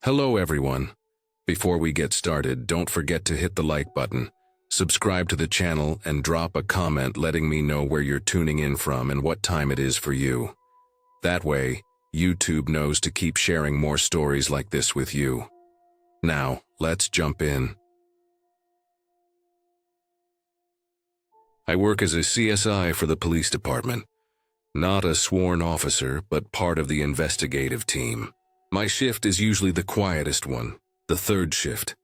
Hello everyone. Before we get started, don't forget to hit the like button, subscribe to the channel, and drop a comment letting me know where you're tuning in from and what time it is for you. That way, YouTube knows to keep sharing more stories like this with you. Now, let's jump in. I work as a CSI for the police department. Not a sworn officer, but part of the investigative team. My shift is usually the quietest one, the third shift.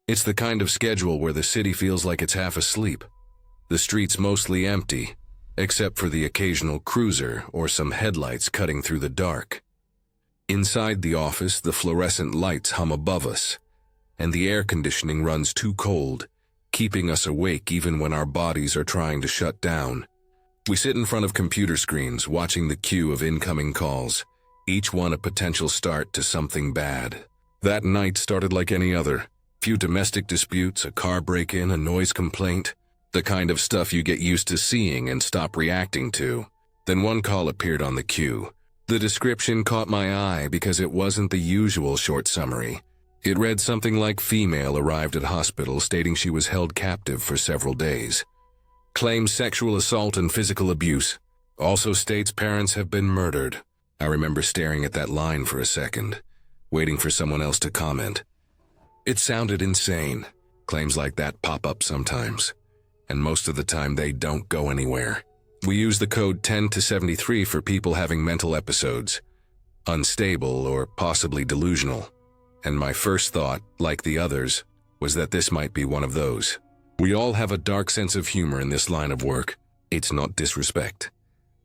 It's the kind of schedule where the city feels like it's half asleep. The streets mostly empty, except for the occasional cruiser or some headlights cutting through the dark. Inside the office, the fluorescent lights hum above us, and the air conditioning runs too cold, keeping us awake even when our bodies are trying to shut down. We sit in front of computer screens, watching the queue of incoming calls, each one a potential start to something bad. That night started like any other. Few domestic disputes, a car break-in, a noise complaint, the kind of stuff you get used to seeing and stop reacting to. Then one call appeared on the queue. The description caught my eye because it wasn't the usual short summary. It read something like female arrived at hospital stating she was held captive for several days. Claims sexual assault and physical abuse. Also states parents have been murdered. I remember staring at that line for a second, waiting for someone else to comment. It sounded insane. Claims like that pop up sometimes, and most of the time they don't go anywhere. We use the code 10 to 73 for people having mental episodes, unstable or possibly delusional. And my first thought, like the others, was that this might be one of those. We all have a dark sense of humor in this line of work. It's not disrespect.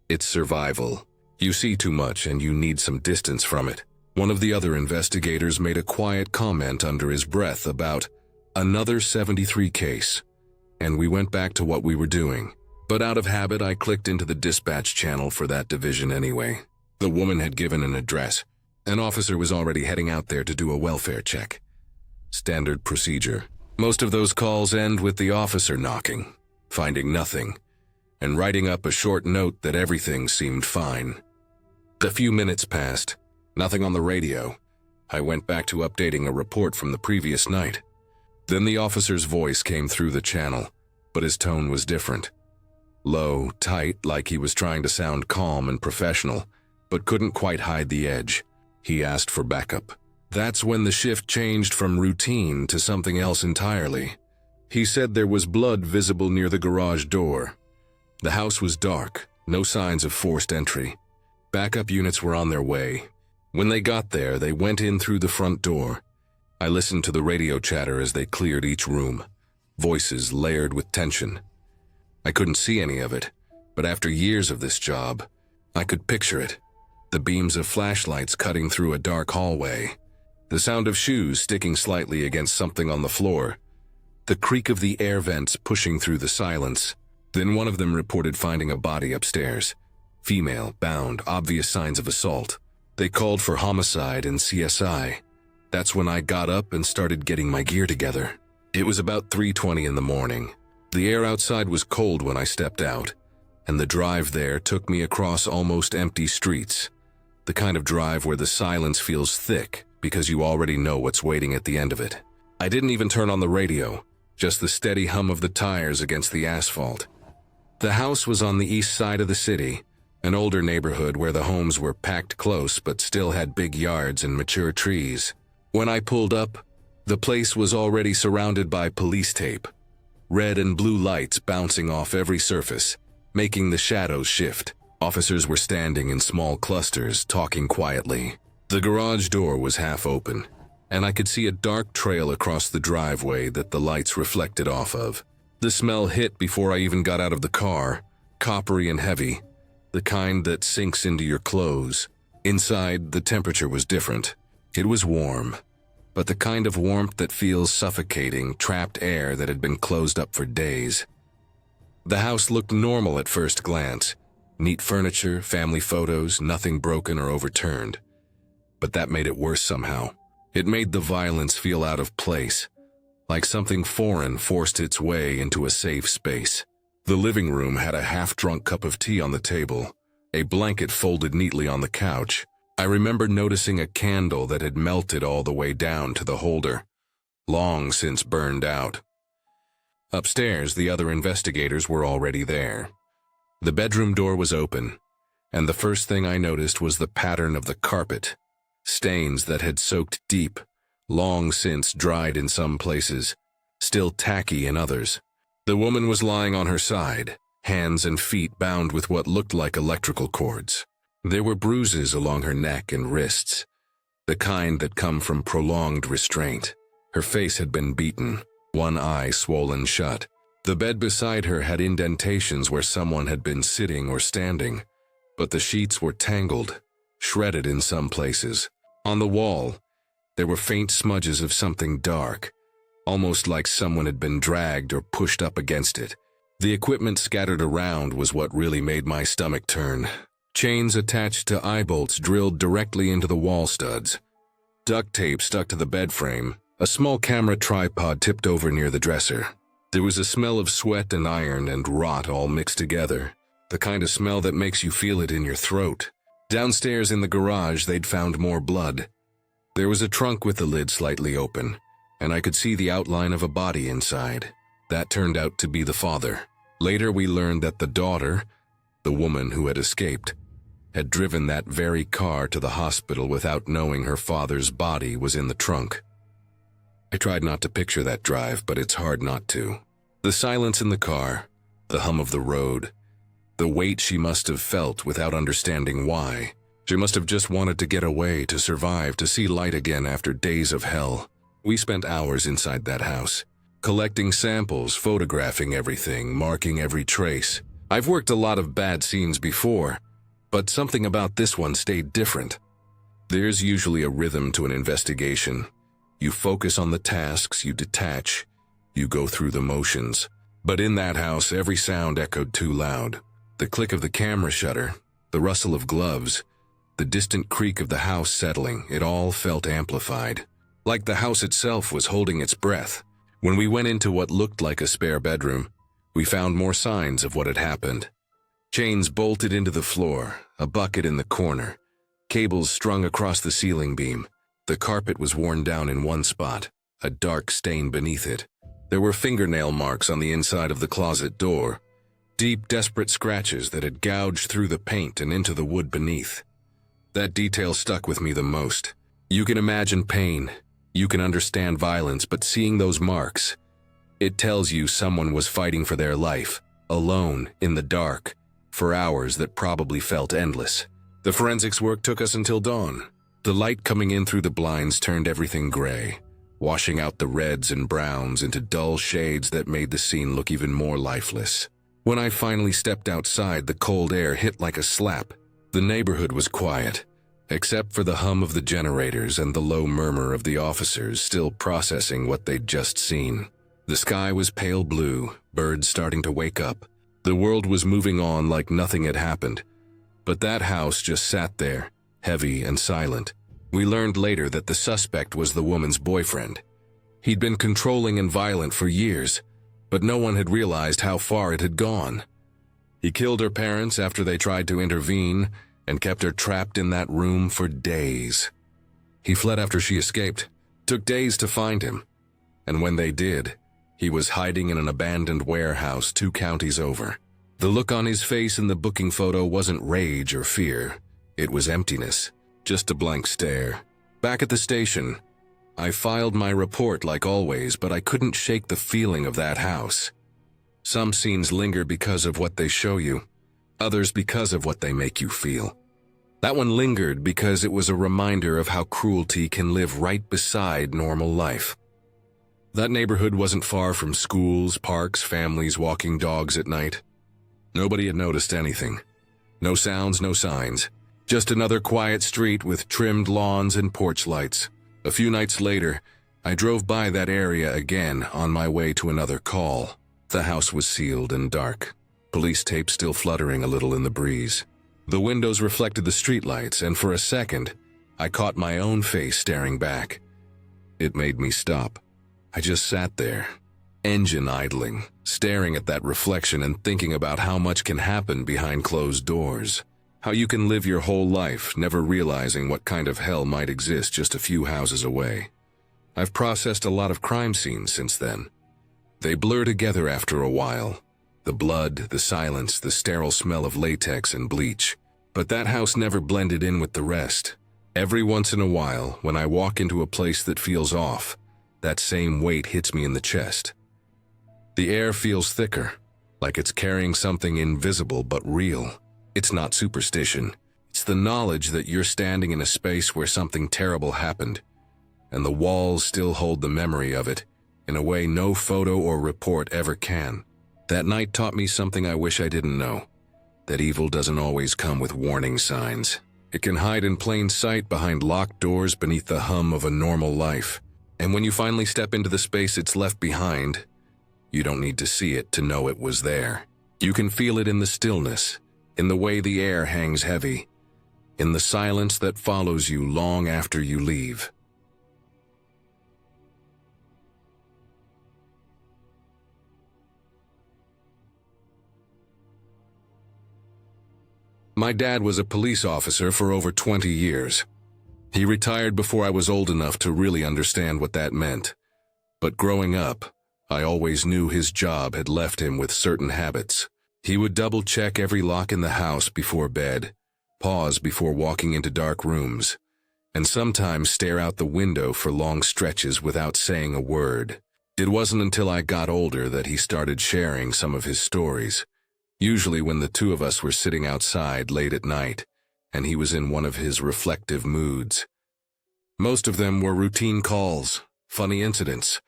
It's survival. You see too much and you need some distance from it. One of the other investigators made a quiet comment under his breath about another 73 case, and we went back to what we were doing. But out of habit, I clicked into the dispatch channel for that division anyway. The woman had given an address. An officer was already heading out there to do a welfare check. Standard procedure. Most of those calls end with the officer knocking, finding nothing, and writing up a short note that everything seemed fine. A few minutes passed. Nothing on the radio. I went back to updating a report from the previous night. Then the officer's voice came through the channel, but his tone was different. Low, tight, like he was trying to sound calm and professional, but couldn't quite hide the edge. He asked for backup. That's when the shift changed from routine to something else entirely. He said there was blood visible near the garage door. The house was dark, no signs of forced entry. Backup units were on their way. When they got there, they went in through the front door. I listened to the radio chatter as they cleared each room, voices layered with tension. I couldn't see any of it, but after years of this job, I could picture it. The beams of flashlights cutting through a dark hallway, the sound of shoes sticking slightly against something on the floor, the creak of the air vents pushing through the silence. Then one of them reported finding a body upstairs. Female, bound, obvious signs of assault. They called for homicide and CSI. That's when I got up and started getting my gear together. It was about 3:20 in the morning. The air outside was cold when I stepped out, and the drive there took me across almost empty streets. The kind of drive where the silence feels thick because you already know what's waiting at the end of it. I didn't even turn on the radio, just the steady hum of the tires against the asphalt. The house was on the east side of the city, an older neighborhood where the homes were packed close but still had big yards and mature trees. When I pulled up, the place was already surrounded by police tape, red and blue lights bouncing off every surface, making the shadows shift. Officers were standing in small clusters, talking quietly. The garage door was half open, and I could see a dark trail across the driveway that the lights reflected off of. The smell hit before I even got out of the car, coppery and heavy, the kind that sinks into your clothes. Inside, the temperature was different. It was warm, but the kind of warmth that feels suffocating, trapped air that had been closed up for days. The house looked normal at first glance. Neat furniture, family photos, nothing broken or overturned. But that made it worse somehow. It made the violence feel out of place, like something foreign forced its way into a safe space. The living room had a half-drunk cup of tea on the table, a blanket folded neatly on the couch. I remember noticing a candle that had melted all the way down to the holder, long since burned out. Upstairs, the other investigators were already there. The bedroom door was open, and the first thing I noticed was the pattern of the carpet, stains that had soaked deep, long since dried in some places, still tacky in others. The woman was lying on her side, hands and feet bound with what looked like electrical cords. There were bruises along her neck and wrists, the kind that come from prolonged restraint. Her face had been beaten, one eye swollen shut. The bed beside her had indentations where someone had been sitting or standing, but the sheets were tangled, shredded in some places. On the wall, there were faint smudges of something dark, almost like someone had been dragged or pushed up against it. The equipment scattered around was what really made my stomach turn. Chains attached to eye bolts drilled directly into the wall studs. Duct tape stuck to the bed frame. A small camera tripod tipped over near the dresser. There was a smell of sweat and iron and rot all mixed together, the kind of smell that makes you feel it in your throat. Downstairs in the garage, they'd found more blood. There was a trunk with the lid slightly open, and I could see the outline of a body inside. That turned out to be the father. Later, we learned that the daughter, the woman who had escaped, had driven that very car to the hospital without knowing her father's body was in the trunk. I tried not to picture that drive, but it's hard not to. The silence in the car, the hum of the road, the weight she must have felt without understanding why. She must have just wanted to get away, to survive, to see light again after days of hell. We spent hours inside that house, collecting samples, photographing everything, marking every trace. I've worked a lot of bad scenes before, but something about this one stayed different. There's usually a rhythm to an investigation. You focus on the tasks, you detach, you go through the motions. But in that house, every sound echoed too loud. The click of the camera shutter, the rustle of gloves, the distant creak of the house settling, it all felt amplified. Like the house itself was holding its breath. When we went into what looked like a spare bedroom, we found more signs of what had happened. Chains bolted into the floor, a bucket in the corner, cables strung across the ceiling beam. The carpet was worn down in one spot, a dark stain beneath it. There were fingernail marks on the inside of the closet door, deep, desperate scratches that had gouged through the paint and into the wood beneath. That detail stuck with me the most. You can imagine pain, you can understand violence, but seeing those marks, it tells you someone was fighting for their life, alone, in the dark, for hours that probably felt endless. The forensics work took us until dawn. The light coming in through the blinds turned everything gray, washing out the reds and browns into dull shades that made the scene look even more lifeless. When I finally stepped outside, the cold air hit like a slap. The neighborhood was quiet, except for the hum of the generators and the low murmur of the officers still processing what they'd just seen. The sky was pale blue, birds starting to wake up. The world was moving on like nothing had happened. But that house just sat there, heavy and silent. We learned later that the suspect was the woman's boyfriend. He'd been controlling and violent for years, but no one had realized how far it had gone. He killed her parents after they tried to intervene and kept her trapped in that room for days. He fled after she escaped. Took days to find him. And when they did, he was hiding in an abandoned warehouse 2 counties over. The look on his face in the booking photo wasn't rage or fear. It was emptiness, just a blank stare. Back at the station, I filed my report like always, but I couldn't shake the feeling of that house. Some scenes linger because of what they show you, others because of what they make you feel. That one lingered because it was a reminder of how cruelty can live right beside normal life. That neighborhood wasn't far from schools, parks, families walking dogs at night. Nobody had noticed anything. No sounds, no signs. Just another quiet street with trimmed lawns and porch lights. A few nights later, I drove by that area again on my way to another call. The house was sealed and dark, police tape still fluttering a little in the breeze. The windows reflected the streetlights, and for a second, I caught my own face staring back. It made me stop. I just sat there, engine idling, staring at that reflection and thinking about how much can happen behind closed doors. How you can live your whole life never realizing what kind of hell might exist just a few houses away. I've processed a lot of crime scenes since then. They blur together after a while. The blood, the silence, the sterile smell of latex and bleach. But that house never blended in with the rest. Every once in a while, when I walk into a place that feels off, that same weight hits me in the chest. The air feels thicker, like it's carrying something invisible but real. It's not superstition. It's the knowledge that you're standing in a space where something terrible happened, and the walls still hold the memory of it in a way no photo or report ever can. That night taught me something I wish I didn't know. That evil doesn't always come with warning signs. It can hide in plain sight behind locked doors beneath the hum of a normal life. And when you finally step into the space it's left behind, you don't need to see it to know it was there. You can feel it in the stillness, in the way the air hangs heavy, in the silence that follows you long after you leave. My dad was a police officer for over 20 years. He retired before I was old enough to really understand what that meant. But growing up, I always knew his job had left him with certain habits. He would double-check every lock in the house before bed, pause before walking into dark rooms, and sometimes stare out the window for long stretches without saying a word. It wasn't until I got older that he started sharing some of his stories, usually when the two of us were sitting outside late at night, and he was in one of his reflective moods. Most of them were routine calls, funny incidents,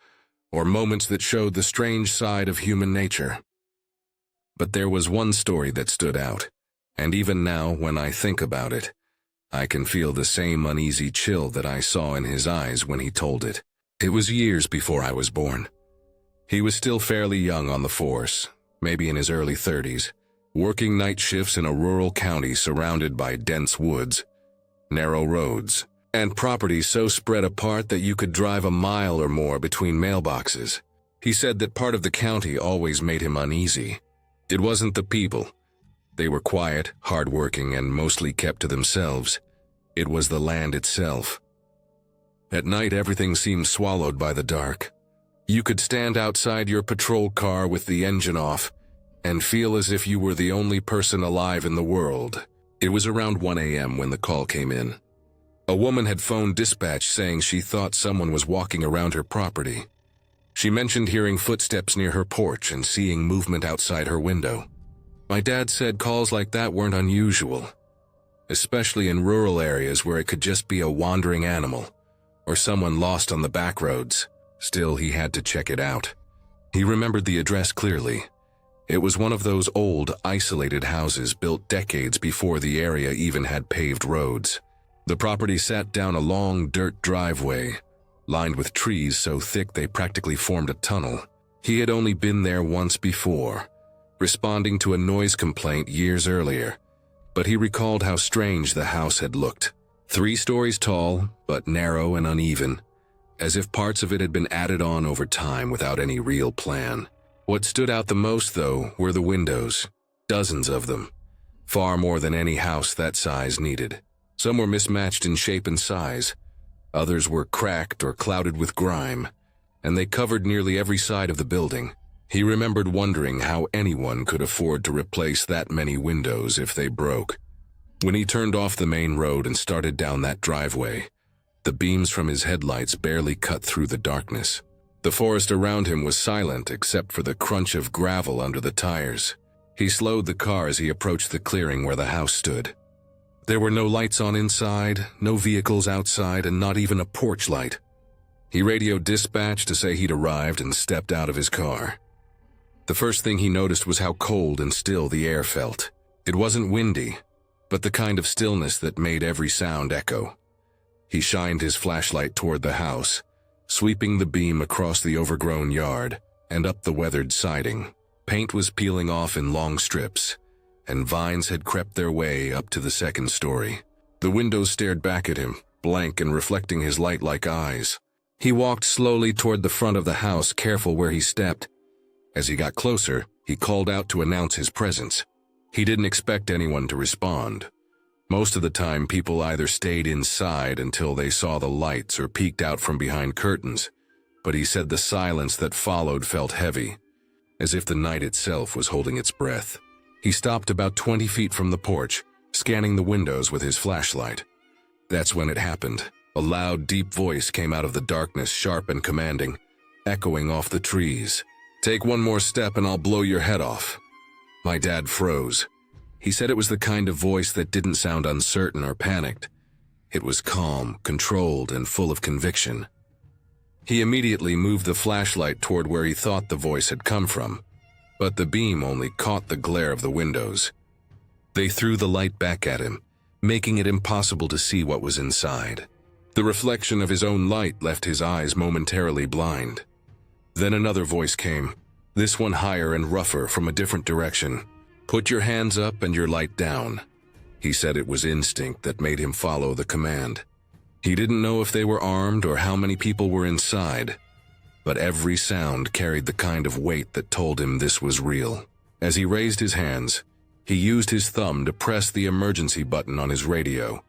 or moments that showed the strange side of human nature. But there was one story that stood out, and even now, when I think about it, I can feel the same uneasy chill that I saw in his eyes when he told it. It was years before I was born. He was still fairly young on the force, maybe in his early 30s, working night shifts in a rural county surrounded by dense woods, narrow roads, and properties so spread apart that you could drive a mile or more between mailboxes. He said that part of the county always made him uneasy. It wasn't the people. They were quiet, hardworking, and mostly kept to themselves. It was the land itself. At night, everything seemed swallowed by the dark. You could stand outside your patrol car with the engine off and feel as if you were the only person alive in the world. It was around 1 a.m. when the call came in. A woman had phoned dispatch saying she thought someone was walking around her property. She mentioned hearing footsteps near her porch and seeing movement outside her window. My dad said calls like that weren't unusual, especially in rural areas where it could just be a wandering animal or someone lost on the back roads. Still, he had to check it out. He remembered the address clearly. It was one of those old, isolated houses built decades before the area even had paved roads. The property sat down a long dirt driveway, lined with trees so thick they practically formed a tunnel. He had only been there once before, responding to a noise complaint years earlier, but he recalled how strange the house had looked. 3 stories tall, but narrow and uneven, as if parts of it had been added on over time without any real plan. What stood out the most, though, were the windows. Dozens of them. Far more than any house that size needed. Some were mismatched in shape and size. Others were cracked or clouded with grime, and they covered nearly every side of the building. He remembered wondering how anyone could afford to replace that many windows if they broke. When he turned off the main road and started down that driveway, the beams from his headlights barely cut through the darkness. The forest around him was silent except for the crunch of gravel under the tires. He slowed the car as he approached the clearing where the house stood. There were no lights on inside, no vehicles outside, and not even a porch light. He radioed dispatch to say he'd arrived and stepped out of his car. The first thing he noticed was how cold and still the air felt. It wasn't windy, but the kind of stillness that made every sound echo. He shined his flashlight toward the house, sweeping the beam across the overgrown yard and up the weathered siding. Paint was peeling off in long strips, and vines had crept their way up to the second story. The windows stared back at him, blank and reflecting his light-like eyes. He walked slowly toward the front of the house, careful where he stepped. As he got closer, he called out to announce his presence. He didn't expect anyone to respond. Most of the time, people either stayed inside until they saw the lights or peeked out from behind curtains, but he said the silence that followed felt heavy, as if the night itself was holding its breath. He stopped about 20 feet from the porch, scanning the windows with his flashlight. That's when it happened. A loud, deep voice came out of the darkness, sharp and commanding, echoing off the trees. "Take one more step and I'll blow your head off." My dad froze. He said it was the kind of voice that didn't sound uncertain or panicked. It was calm, controlled, and full of conviction. He immediately moved the flashlight toward where he thought the voice had come from, but the beam only caught the glare of the windows. They threw the light back at him, making it impossible to see what was inside. The reflection of his own light left his eyes momentarily blind. Then another voice came, this one higher and rougher from a different direction. "Put your hands up and your light down." He said it was instinct that made him follow the command. He didn't know if they were armed or how many people were inside, but every sound carried the kind of weight that told him this was real. As he raised his hands, he used his thumb to press the emergency button on his radio,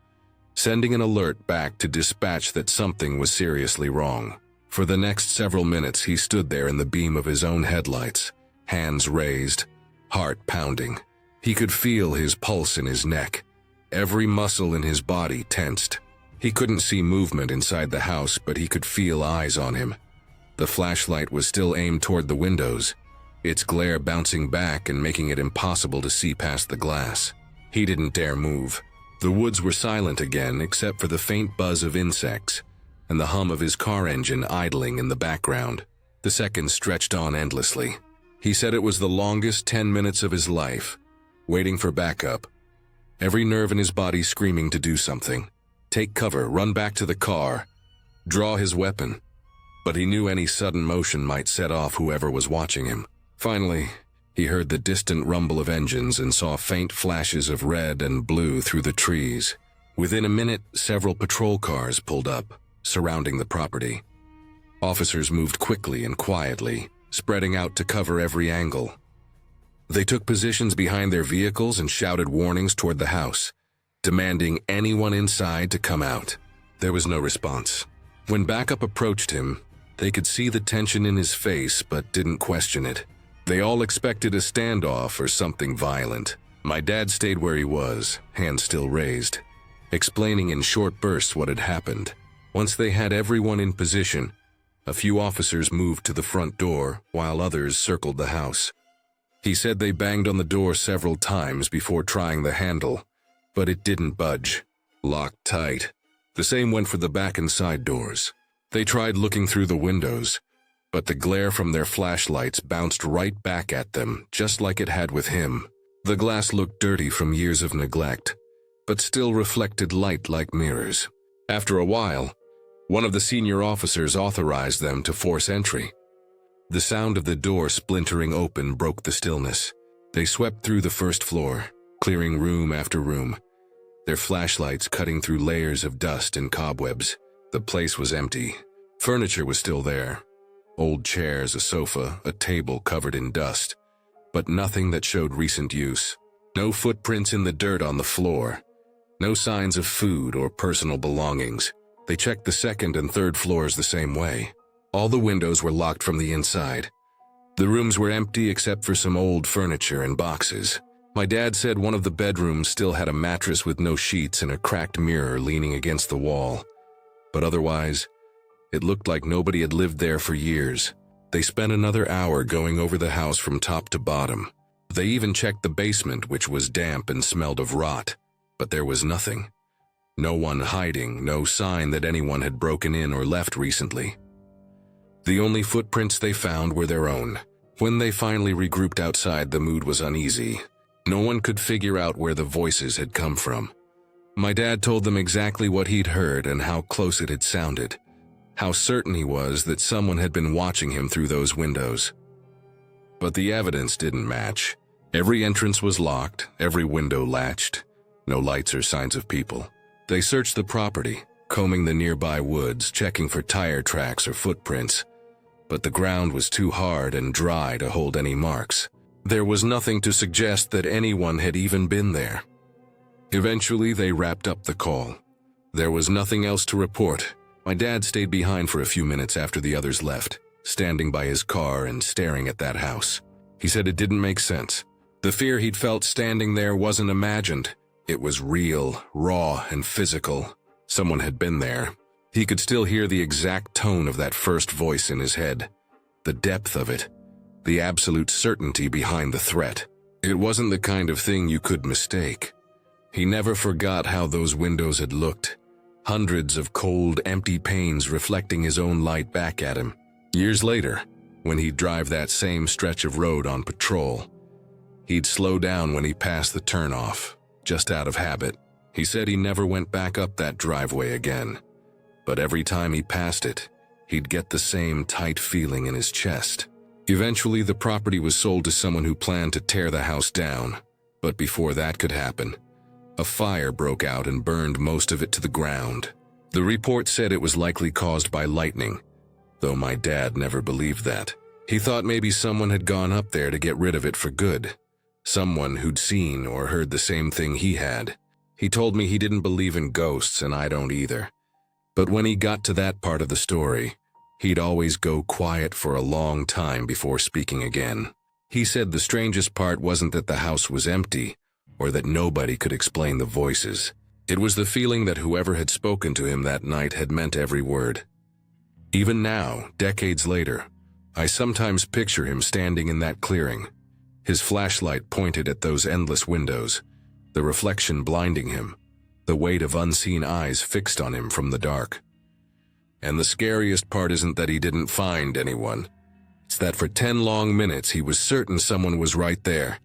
sending an alert back to dispatch that something was seriously wrong. For the next several minutes, he stood there in the beam of his own headlights, hands raised, heart pounding. He could feel his pulse in his neck, every muscle in his body tensed. He couldn't see movement inside the house, but he could feel eyes on him. The flashlight was still aimed toward the windows, its glare bouncing back and making it impossible to see past the glass. He didn't dare move. The woods were silent again, except for the faint buzz of insects and the hum of his car engine idling in the background. The seconds stretched on endlessly. He said it was the longest 10 minutes of his life, waiting for backup, every nerve in his body screaming to do something. Take cover, run back to the car, draw his weapon. But he knew any sudden motion might set off whoever was watching him. Finally, he heard the distant rumble of engines and saw faint flashes of red and blue through the trees. Within a minute, several patrol cars pulled up, surrounding the property. Officers moved quickly and quietly, spreading out to cover every angle. They took positions behind their vehicles and shouted warnings toward the house, demanding anyone inside to come out. There was no response. When backup approached him, they could see the tension in his face but didn't question it. They all expected a standoff or something violent. My dad stayed where he was, hands still raised, explaining in short bursts what had happened. Once they had everyone in position, a few officers moved to the front door while others circled the house. He said they banged on the door several times before trying the handle, but it didn't budge, locked tight. The same went for the back and side doors. They tried looking through the windows, but the glare from their flashlights bounced right back at them, just like it had with him. The glass looked dirty from years of neglect, but still reflected light like mirrors. After a while, one of the senior officers authorized them to force entry. The sound of the door splintering open broke the stillness. They swept through the first floor, clearing room after room, their flashlights cutting through layers of dust and cobwebs. The place was empty. Furniture was still there. Old chairs, a sofa, a table covered in dust, but nothing that showed recent use. No footprints in the dirt on the floor. No signs of food or personal belongings. They checked the second and third floors the same way. All the windows were locked from the inside. The rooms were empty except for some old furniture and boxes. My dad said one of the bedrooms still had a mattress with no sheets and a cracked mirror leaning against the wall. But otherwise, it looked like nobody had lived there for years. They spent another hour going over the house from top to bottom. They even checked the basement, which was damp and smelled of rot. But there was nothing. No one hiding, no sign that anyone had broken in or left recently. The only footprints they found were their own. When they finally regrouped outside, the mood was uneasy. No one could figure out where the voices had come from. My dad told them exactly what he'd heard and how close it had sounded, how certain he was that someone had been watching him through those windows. But the evidence didn't match. Every entrance was locked, every window latched, no lights or signs of people. They searched the property, combing the nearby woods, checking for tire tracks or footprints, but the ground was too hard and dry to hold any marks. There was nothing to suggest that anyone had even been there. Eventually, they wrapped up the call. There was nothing else to report. My dad stayed behind for a few minutes after the others left, standing by his car and staring at that house. He said it didn't make sense. The fear he'd felt standing there wasn't imagined. It was real, raw, and physical. Someone had been there. He could still hear the exact tone of that first voice in his head. The depth of it. The absolute certainty behind the threat. It wasn't the kind of thing you could mistake. He never forgot how those windows had looked. Hundreds of cold, empty panes reflecting his own light back at him. Years later, when he'd drive that same stretch of road on patrol, he'd slow down when he passed the turnoff, just out of habit. He said he never went back up that driveway again. But every time he passed it, he'd get the same tight feeling in his chest. Eventually, the property was sold to someone who planned to tear the house down. But before that could happen, a fire broke out and burned most of it to the ground. The report said it was likely caused by lightning, though my dad never believed that. He thought maybe someone had gone up there to get rid of it for good. Someone who'd seen or heard the same thing he had. He told me he didn't believe in ghosts, and I don't either. But when he got to that part of the story, he'd always go quiet for a long time before speaking again. He said the strangest part wasn't that the house was empty, or that nobody could explain the voices. It was the feeling that whoever had spoken to him that night had meant every word. Even now, decades later, I sometimes picture him standing in that clearing, his flashlight pointed at those endless windows, the reflection blinding him, the weight of unseen eyes fixed on him from the dark. And the scariest part isn't that he didn't find anyone. It's that for 10 long minutes he was certain someone was right there,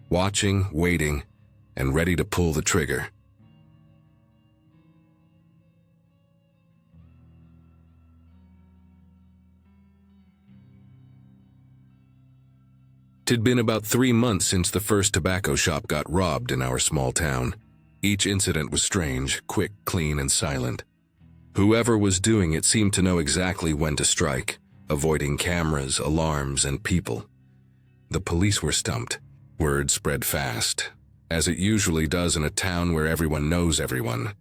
watching, waiting, and ready to pull the trigger. It'd been about 3 months since the first tobacco shop got robbed in our small town. Each incident was strange, quick, clean, and silent. Whoever was doing it seemed to know exactly when to strike, avoiding cameras, alarms, and people. The police were stumped. Word spread fast, as it usually does in a town where everyone knows everyone.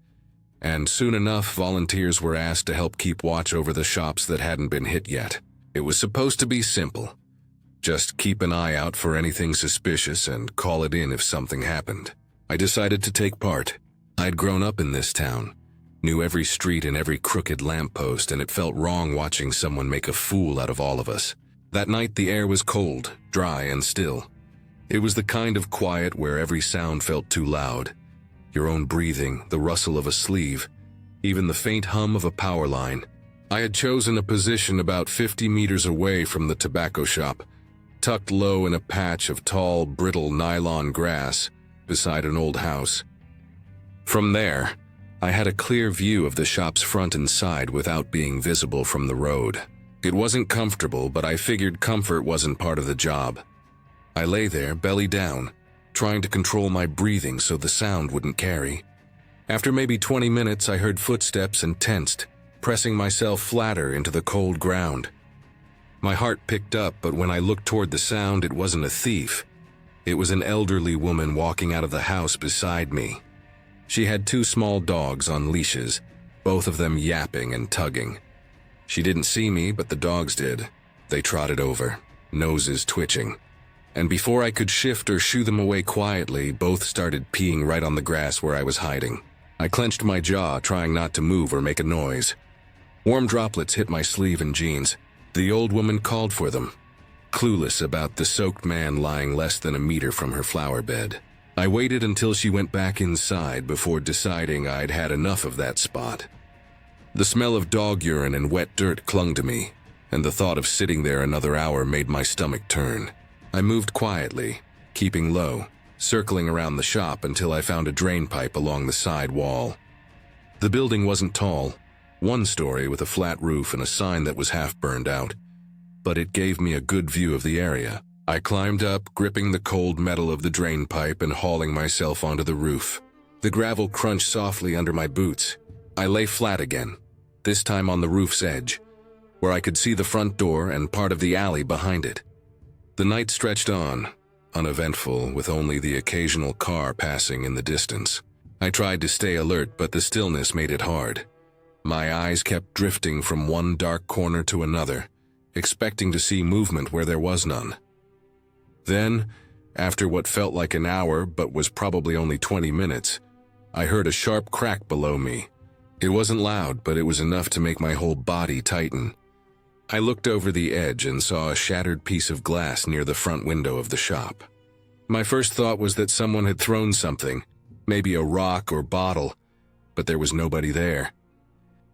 And soon enough, volunteers were asked to help keep watch over the shops that hadn't been hit yet. It was supposed to be simple. Just keep an eye out for anything suspicious and call it in if something happened. I decided to take part. I'd grown up in this town, knew every street and every crooked lamppost, and it felt wrong watching someone make a fool out of all of us. That night the air was cold, dry, and still. It was the kind of quiet where every sound felt too loud. Your own breathing, the rustle of a sleeve, even the faint hum of a power line. I had chosen a position about 50 meters away from the tobacco shop, tucked low in a patch of tall, brittle nylon grass beside an old house. From there, I had a clear view of the shop's front and side without being visible from the road. It wasn't comfortable, but I figured comfort wasn't part of the job. I lay there, belly down, trying to control my breathing so the sound wouldn't carry. After maybe 20 minutes, I heard footsteps and tensed, pressing myself flatter into the cold ground. My heart picked up, but when I looked toward the sound, it wasn't a thief. It was an elderly woman walking out of the house beside me. She had 2 small dogs on leashes, both of them yapping and tugging. She didn't see me, but the dogs did. They trotted over, noses twitching. And before I could shift or shoo them away quietly, both started peeing right on the grass where I was hiding. I clenched my jaw, trying not to move or make a noise. Warm droplets hit my sleeve and jeans. The old woman called for them, clueless about the soaked man lying less than a meter from her flower bed. I waited until she went back inside before deciding I'd had enough of that spot. The smell of dog urine and wet dirt clung to me, and the thought of sitting there another hour made my stomach turn. I moved quietly, keeping low, circling around the shop until I found a drain pipe along the side wall. The building wasn't tall, 1 story with a flat roof and a sign that was half burned out, but it gave me a good view of the area. I climbed up, gripping the cold metal of the drain pipe and hauling myself onto the roof. The gravel crunched softly under my boots. I lay flat again, this time on the roof's edge, where I could see the front door and part of the alley behind it. The night stretched on, uneventful, with only the occasional car passing in the distance. I tried to stay alert, but the stillness made it hard. My eyes kept drifting from one dark corner to another, expecting to see movement where there was none. Then, after what felt like an hour but was probably only 20 minutes, I heard a sharp crack below me. It wasn't loud, but it was enough to make my whole body tighten. I looked over the edge and saw a shattered piece of glass near the front window of the shop. My first thought was that someone had thrown something, maybe a rock or bottle, but there was nobody there.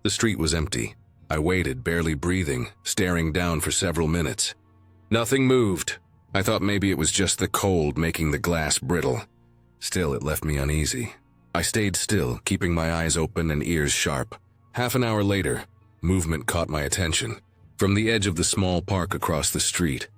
The street was empty. I waited, barely breathing, staring down for several minutes. Nothing moved. I thought maybe it was just the cold making the glass brittle. Still, it left me uneasy. I stayed still, keeping my eyes open and ears sharp. Half an hour later, movement caught my attention. From the edge of the small park across the street,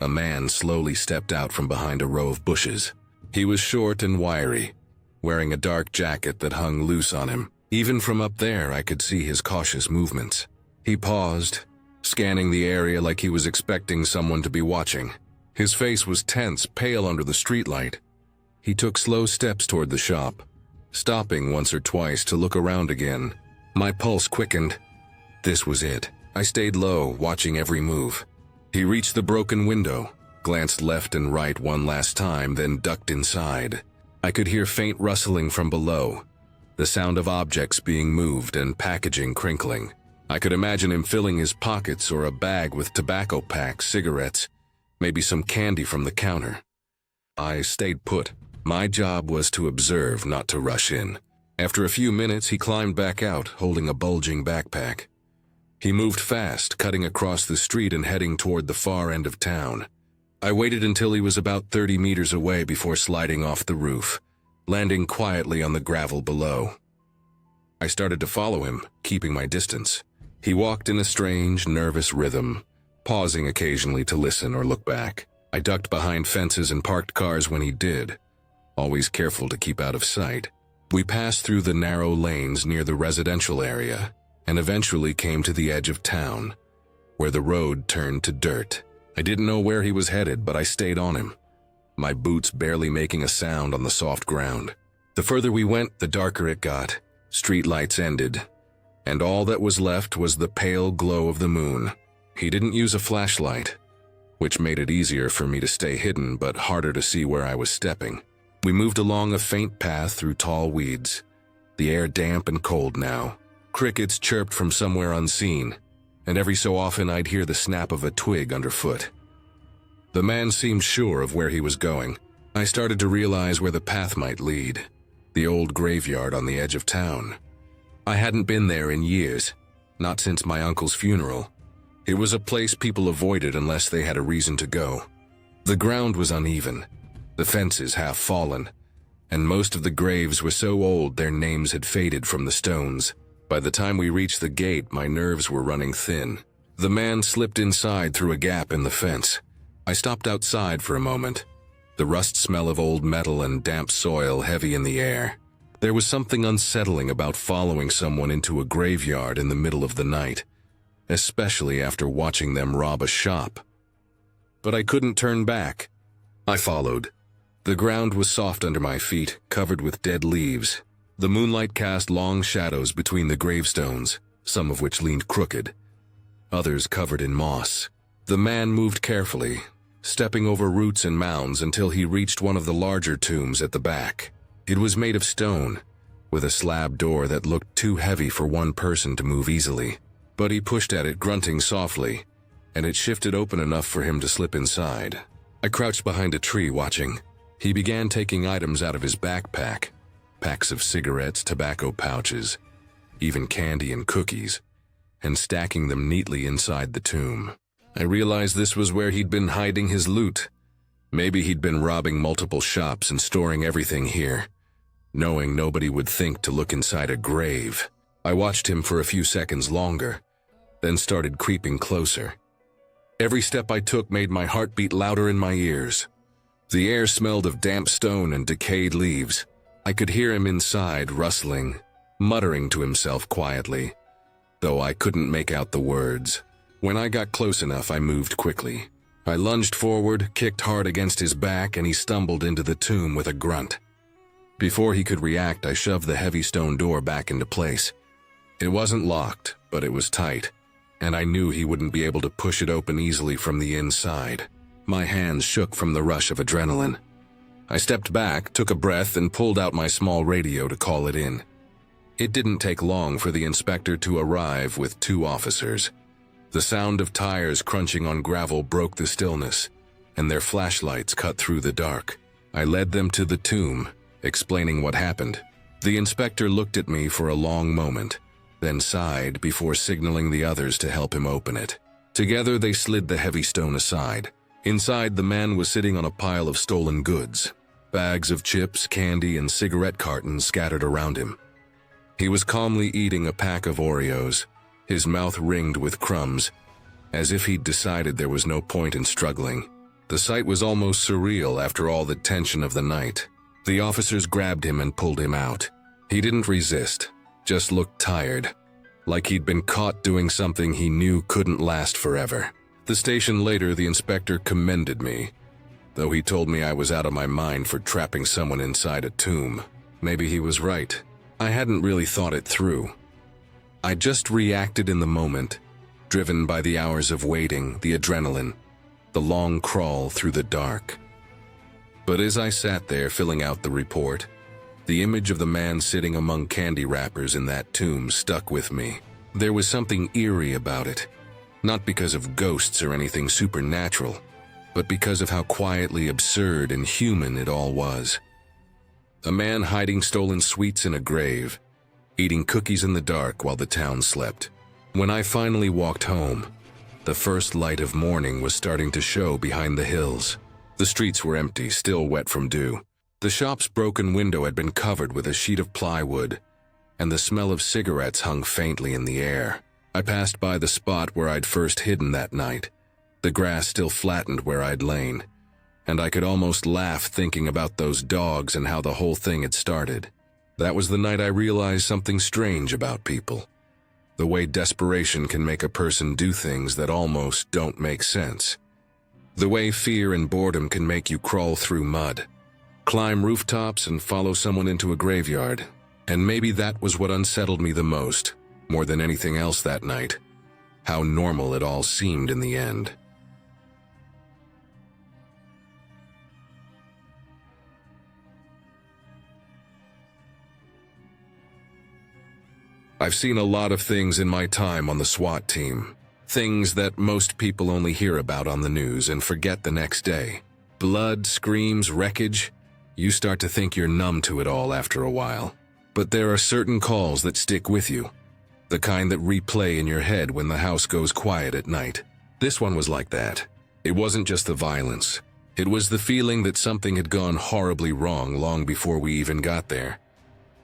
a man slowly stepped out from behind a row of bushes. He was short and wiry, wearing a dark jacket that hung loose on him. Even from up there, I could see his cautious movements. He paused, scanning the area like he was expecting someone to be watching. His face was tense, pale under the streetlight. He took slow steps toward the shop, stopping once or twice to look around again. My pulse quickened. This was it. I stayed low, watching every move. He reached the broken window, glanced left and right one last time, then ducked inside. I could hear faint rustling from below, the sound of objects being moved and packaging crinkling. I could imagine him filling his pockets or a bag with tobacco packs, cigarettes, maybe some candy from the counter. I stayed put. My job was to observe, not to rush in. After a few minutes, he climbed back out, holding a bulging backpack. He moved fast, cutting across the street and heading toward the far end of town. I waited until he was about 30 meters away before sliding off the roof, landing quietly on the gravel below. I started to follow him, keeping my distance. He walked in a strange, nervous rhythm, pausing occasionally to listen or look back. I ducked behind fences and parked cars when he did, always careful to keep out of sight. We passed through the narrow lanes near the residential area and eventually came to the edge of town, where the road turned to dirt. I didn't know where he was headed, but I stayed on him, my boots barely making a sound on the soft ground. The further we went, the darker it got. Streetlights ended, and all that was left was the pale glow of the moon. He didn't use a flashlight, which made it easier for me to stay hidden but harder to see where I was stepping. We moved along a faint path through tall weeds, the air damp and cold now. Crickets chirped from somewhere unseen, and every so often I'd hear the snap of a twig underfoot. The man seemed sure of where he was going. I started to realize where the path might lead, the old graveyard on the edge of town. I hadn't been there in years, not since my uncle's funeral. It was a place people avoided unless they had a reason to go. The ground was uneven, the fences half fallen, and most of the graves were so old their names had faded from the stones. By the time we reached the gate, my nerves were running thin. The man slipped inside through a gap in the fence. I stopped outside for a moment, the rust smell of old metal and damp soil heavy in the air. There was something unsettling about following someone into a graveyard in the middle of the night, especially after watching them rob a shop. But I couldn't turn back. I followed. The ground was soft under my feet, covered with dead leaves. The moonlight cast long shadows between the gravestones, some of which leaned crooked, others covered in moss. The man moved carefully, stepping over roots and mounds until he reached one of the larger tombs at the back. It was made of stone, with a slab door that looked too heavy for one person to move easily. But he pushed at it, grunting softly, and it shifted open enough for him to slip inside. I crouched behind a tree watching. He began taking items out of his backpack, packs of cigarettes, tobacco pouches, even candy and cookies, and stacking them neatly inside the tomb. I realized this was where he'd been hiding his loot. Maybe he'd been robbing multiple shops and storing everything here, knowing nobody would think to look inside a grave. I watched him for a few seconds longer, then started creeping closer. Every step I took made my heart beat louder in my ears. The air smelled of damp stone and decayed leaves. I could hear him inside, rustling, muttering to himself quietly, though I couldn't make out the words. When I got close enough, I moved quickly. I lunged forward, kicked hard against his back, and he stumbled into the tomb with a grunt. Before he could react, I shoved the heavy stone door back into place. It wasn't locked, but it was tight, and I knew he wouldn't be able to push it open easily from the inside. My hands shook from the rush of adrenaline. I stepped back, took a breath, and pulled out my small radio to call it in. It didn't take long for the inspector to arrive with 2 officers. The sound of tires crunching on gravel broke the stillness, and their flashlights cut through the dark. I led them to the tomb, explaining what happened. The inspector looked at me for a long moment, then sighed before signaling the others to help him open it. Together they slid the heavy stone aside. Inside, the man was sitting on a pile of stolen goods. Bags of chips, candy, and cigarette cartons scattered around him. He was calmly eating a pack of Oreos, his mouth ringed with crumbs, as if he'd decided there was no point in struggling. The sight was almost surreal after all the tension of the night. The officers grabbed him and pulled him out. He didn't resist, just looked tired, like he'd been caught doing something he knew couldn't last forever. The station later, the inspector commended me, though he told me I was out of my mind for trapping someone inside a tomb. Maybe he was right. I hadn't really thought it through. I just reacted in the moment, driven by the hours of waiting, the adrenaline, the long crawl through the dark. But as I sat there filling out the report, the image of the man sitting among candy wrappers in that tomb stuck with me. There was something eerie about it, not because of ghosts or anything supernatural, but because of how quietly absurd and human it all was. A man hiding stolen sweets in a grave, eating cookies in the dark while the town slept. When I finally walked home, the first light of morning was starting to show behind the hills. The streets were empty, still wet from dew. The shop's broken window had been covered with a sheet of plywood, and the smell of cigarettes hung faintly in the air. I passed by the spot where I'd first hidden that night, the grass still flattened where I'd lain, and I could almost laugh thinking about those dogs and how the whole thing had started. That was the night I realized something strange about people. The way desperation can make a person do things that almost don't make sense. The way fear and boredom can make you crawl through mud, climb rooftops, and follow someone into a graveyard. And maybe that was what unsettled me the most, more than anything else that night. How normal it all seemed in the end. I've seen a lot of things in my time on the SWAT team. Things that most people only hear about on the news and forget the next day. Blood, screams, wreckage. You start to think you're numb to it all after a while. But there are certain calls that stick with you. The kind that replay in your head when the house goes quiet at night. This one was like that. It wasn't just the violence. It was the feeling that something had gone horribly wrong long before we even got there.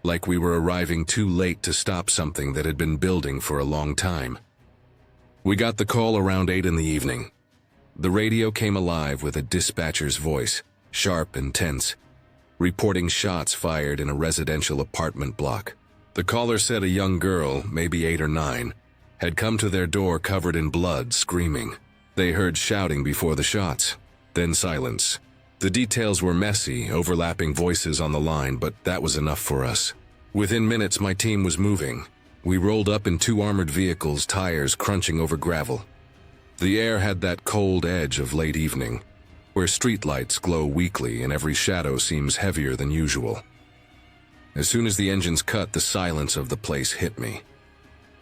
Like we were arriving too late to stop something that had been building for a long time. We got the call around 8 in the evening. The radio came alive with a dispatcher's voice, sharp and tense, reporting shots fired in a residential apartment block. The caller said a young girl, maybe 8 or 9, had come to their door covered in blood, screaming. They heard shouting before the shots, then silence. The details were messy, overlapping voices on the line, but that was enough for us. Within minutes, my team was moving. We rolled up in 2 armored vehicles, tires crunching over gravel. The air had that cold edge of late evening, where streetlights glow weakly and every shadow seems heavier than usual. As soon as the engines cut, the silence of the place hit me.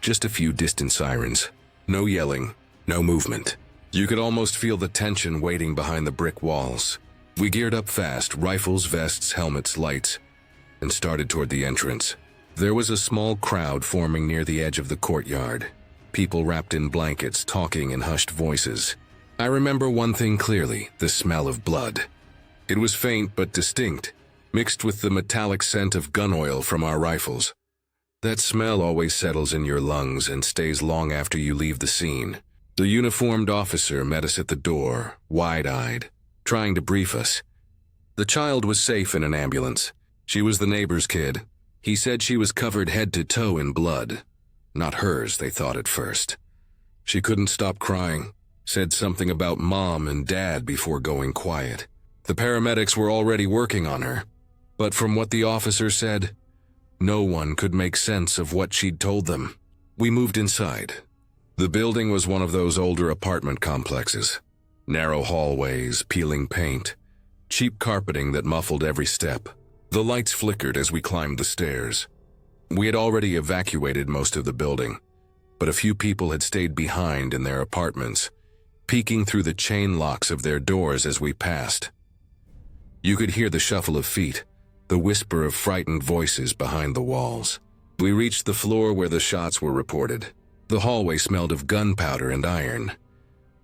Just a few distant sirens. No yelling, no movement. You could almost feel the tension waiting behind the brick walls. We geared up fast, rifles, vests, helmets, lights, and started toward the entrance. There was a small crowd forming near the edge of the courtyard. People wrapped in blankets, talking in hushed voices. I remember one thing clearly, the smell of blood. It was faint but distinct, mixed with the metallic scent of gun oil from our rifles. That smell always settles in your lungs and stays long after you leave the scene. The uniformed officer met us at the door, wide-eyed, trying to brief us. The child was safe in an ambulance. She was the neighbor's kid. He said she was covered head to toe in blood. Not hers, they thought at first. She couldn't stop crying, said something about mom and dad before going quiet. The paramedics were already working on her. But from what the officer said, no one could make sense of what she'd told them. We moved inside. The building was one of those older apartment complexes. Narrow hallways, peeling paint, cheap carpeting that muffled every step. The lights flickered as we climbed the stairs. We had already evacuated most of the building, but a few people had stayed behind in their apartments, peeking through the chain locks of their doors as we passed. You could hear the shuffle of feet, the whisper of frightened voices behind the walls. We reached the floor where the shots were reported. The hallway smelled of gunpowder and iron.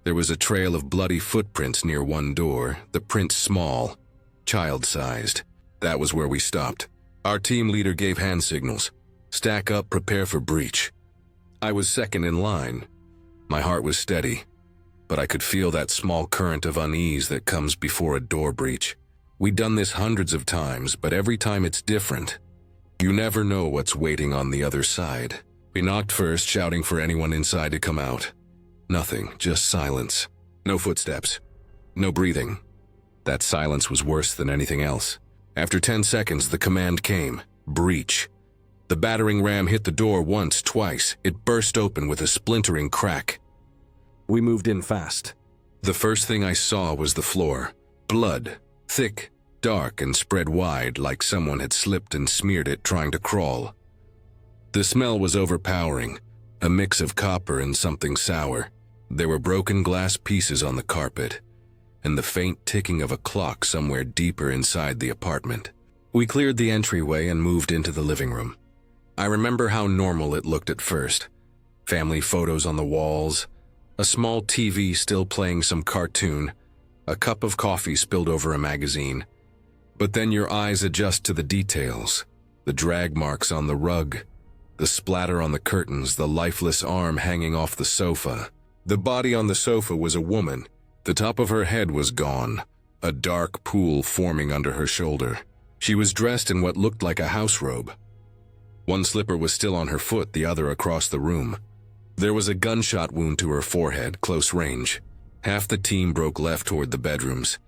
There was a trail of bloody footprints near one door, the prints small, child-sized. That was where we stopped. Our team leader gave hand signals. Stack up, prepare for breach. I was second in line. My heart was steady, but I could feel that small current of unease that comes before a door breach. We'd done this hundreds of times, but every time it's different. You never know what's waiting on the other side. We knocked first, shouting for anyone inside to come out. Nothing, just silence. No footsteps. No breathing. That silence was worse than anything else. After 10 seconds, the command came. Breach. The battering ram hit the door once, twice. It burst open with a splintering crack. We moved in fast. The first thing I saw was the floor. Blood. Thick, dark, and spread wide like someone had slipped and smeared it trying to crawl. The smell was overpowering, a mix of copper and something sour. There were broken glass pieces on the carpet, and the faint ticking of a clock somewhere deeper inside the apartment. We cleared the entryway and moved into the living room. I remember how normal it looked at first. Family photos on the walls, a small TV still playing some cartoon, a cup of coffee spilled over a magazine. But then your eyes adjust to the details, the drag marks on the rug, the splatter on the curtains, the lifeless arm hanging off the sofa. The body on the sofa was a woman. The top of her head was gone, a dark pool forming under her shoulder. She was dressed in what looked like a house robe. One slipper was still on her foot, the other across the room. There was a gunshot wound to her forehead, close range. Half the team broke left toward the bedrooms,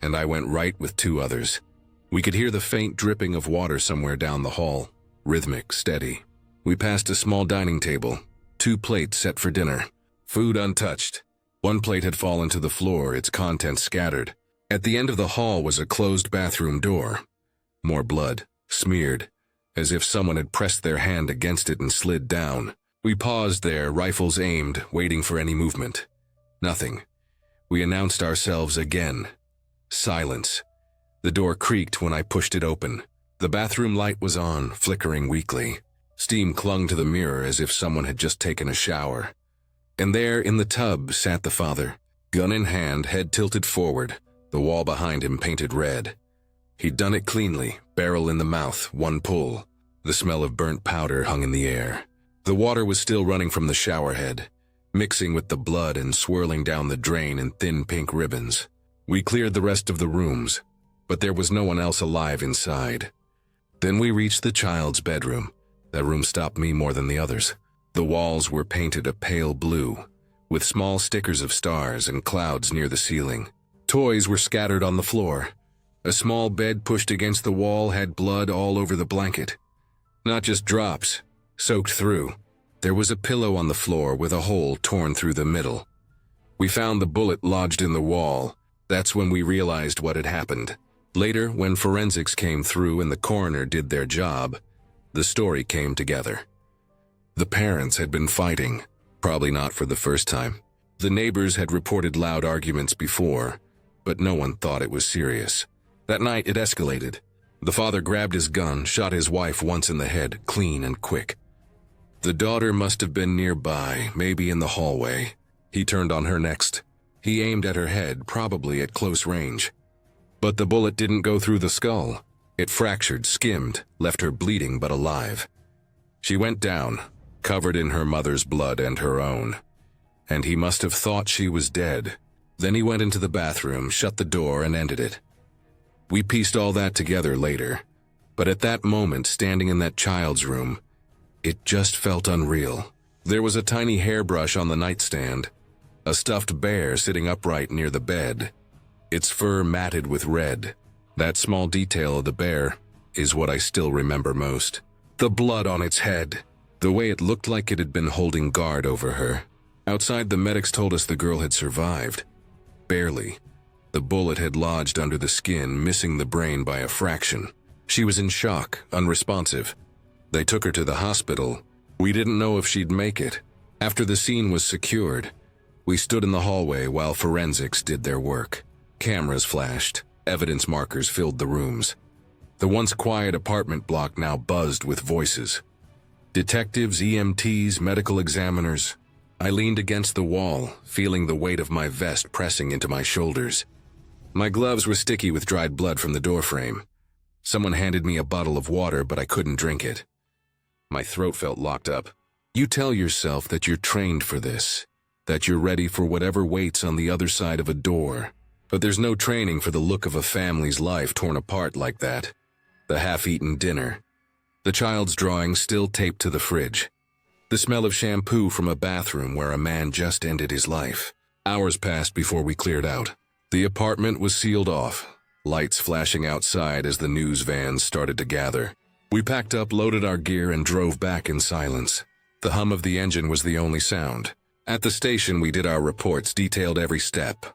and I went right with 2 others. We could hear the faint dripping of water somewhere down the hall, rhythmic, steady. We passed a small dining table, 2 plates set for dinner, food untouched. One plate had fallen to the floor, its contents scattered. At the end of the hall was a closed bathroom door. More blood, smeared, as if someone had pressed their hand against it and slid down. We paused there, rifles aimed, waiting for any movement. Nothing. We announced ourselves again. Silence. The door creaked when I pushed it open. The bathroom light was on, flickering weakly. Steam clung to the mirror as if someone had just taken a shower. And there, in the tub, sat the father, gun in hand, head tilted forward, the wall behind him painted red. He'd done it cleanly, barrel in the mouth, one pull. The smell of burnt powder hung in the air. The water was still running from the shower head, mixing with the blood and swirling down the drain in thin pink ribbons. We cleared the rest of the rooms, but there was no one else alive inside. Then we reached the child's bedroom. That room stopped me more than the others. The walls were painted a pale blue, with small stickers of stars and clouds near the ceiling. Toys were scattered on the floor. A small bed pushed against the wall had blood all over the blanket. Not just drops, soaked through. There was a pillow on the floor with a hole torn through the middle. We found the bullet lodged in the wall. That's when we realized what had happened. Later, when forensics came through and the coroner did their job, the story came together. The parents had been fighting, probably not for the first time. The neighbors had reported loud arguments before, but no one thought it was serious. That night it escalated. The father grabbed his gun, shot his wife once in the head, clean and quick. The daughter must have been nearby, maybe in the hallway. He turned on her next. He aimed at her head, probably at close range. But the bullet didn't go through the skull. It fractured, skimmed, left her bleeding but alive. She went down, covered in her mother's blood and her own. And he must have thought she was dead. Then he went into the bathroom, shut the door, and ended it. We pieced all that together later. But at that moment, standing in that child's room, it just felt unreal. There was a tiny hairbrush on the nightstand, a stuffed bear sitting upright near the bed, its fur matted with red. That small detail of the bear, is what I still remember most. The blood on its head, the way it looked like it had been holding guard over her. Outside, the medics told us the girl had survived. Barely. The bullet had lodged under the skin, missing the brain by a fraction. She was in shock, unresponsive. They took her to the hospital. We didn't know if she'd make it. After the scene was secured, we stood in the hallway while forensics did their work. Cameras flashed. Evidence markers filled the rooms. The once quiet apartment block now buzzed with voices. Detectives, EMTs, medical examiners. I leaned against the wall, feeling the weight of my vest pressing into my shoulders. My gloves were sticky with dried blood from the doorframe. Someone handed me a bottle of water, but I couldn't drink it. My throat felt locked up. You tell yourself that you're trained for this, that you're ready for whatever waits on the other side of a door. But there's no training for the look of a family's life torn apart like that. The half-eaten dinner. The child's drawing still taped to the fridge. The smell of shampoo from a bathroom where a man just ended his life. Hours passed before we cleared out. The apartment was sealed off, lights flashing outside as the news vans started to gather. We packed up, loaded our gear, and drove back in silence. The hum of the engine was the only sound. At the station, we did our reports, detailed every step.